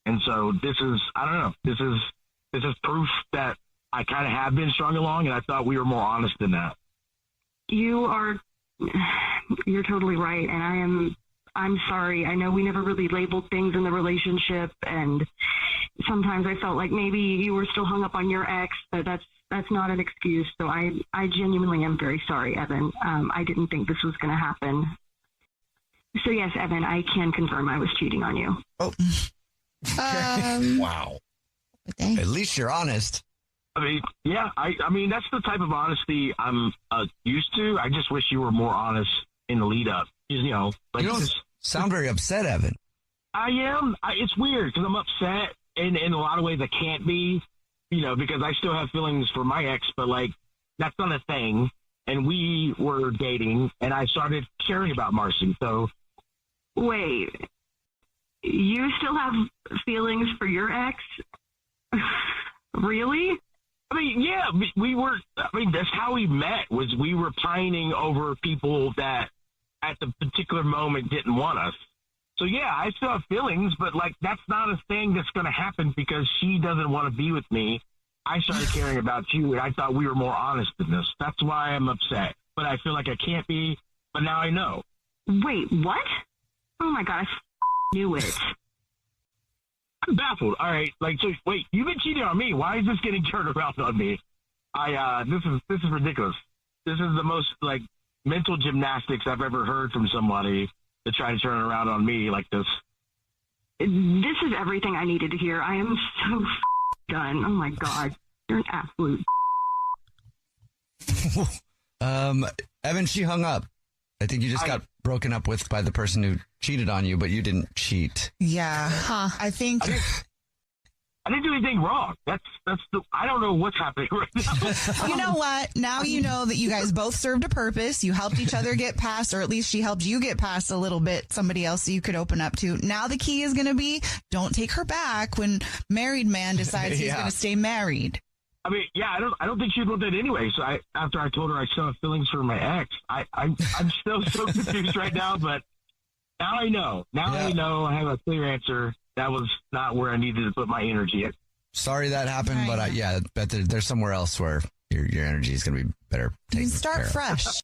Speaker 10: And so this is, I don't know, this is proof that I kind of have been strung along, and I thought we were more honest than that.
Speaker 11: You're totally right. And I'm sorry. I know we never really labeled things in the relationship, and sometimes I felt like maybe you were still hung up on your ex, but that's not an excuse. So I genuinely am very sorry, Evan. I didn't think this was going to happen. So yes, Evan, I can confirm I was cheating on you.
Speaker 1: Oh. Wow. At least you're honest.
Speaker 10: I mean, yeah, I mean, that's the type of honesty I'm used to. I just wish you were more honest in the lead up. You don't
Speaker 1: sound very upset, Evan.
Speaker 10: I am. It's weird because I'm upset in a lot of ways I can't be, because I still have feelings for my ex, but like, that's not a thing. And we were dating, and I started caring about Marcy. So,
Speaker 11: wait, you still have feelings for your ex? Really?
Speaker 10: I mean, yeah, we were. I mean, that's how we met. Was we were pining over people that at the particular moment didn't want us. So yeah, I still have feelings, but like, that's not a thing that's going to happen because she doesn't want to be with me. I started caring about you, and I thought we were more honest in this. That's why I'm upset. But I feel like I can't be, but now I know.
Speaker 11: Wait, what? Oh my gosh, knew it.
Speaker 10: I'm baffled. All right, so wait, you've been cheating on me. Why is this getting turned around on me? This is ridiculous. This is the most mental gymnastics I've ever heard from somebody to try to turn it around on me like this.
Speaker 11: This is everything I needed to hear. I am so done. Oh my God. You're an absolute.
Speaker 1: Evan, she hung up. I think you just got broken up with by the person who cheated on you, but you didn't cheat.
Speaker 3: Yeah. I think.
Speaker 10: I didn't do anything wrong. I don't know what's happening right now.
Speaker 3: You know what? Now you know that you guys both served a purpose. You helped each other get past, or at least she helped you get past a little bit, somebody else that you could open up to. Now the key is going to be, don't take her back when married man decides he's going to stay married.
Speaker 10: I mean, yeah, I don't think she'd want that anyway. So after I told her I still have feelings for my ex, I'm still so confused right now, but now I know. I know. I have a clear answer. That was not where I needed to put my energy at.
Speaker 1: Sorry that happened, but I bet there's somewhere else where your energy is going to be better taken care of.
Speaker 3: You can start fresh.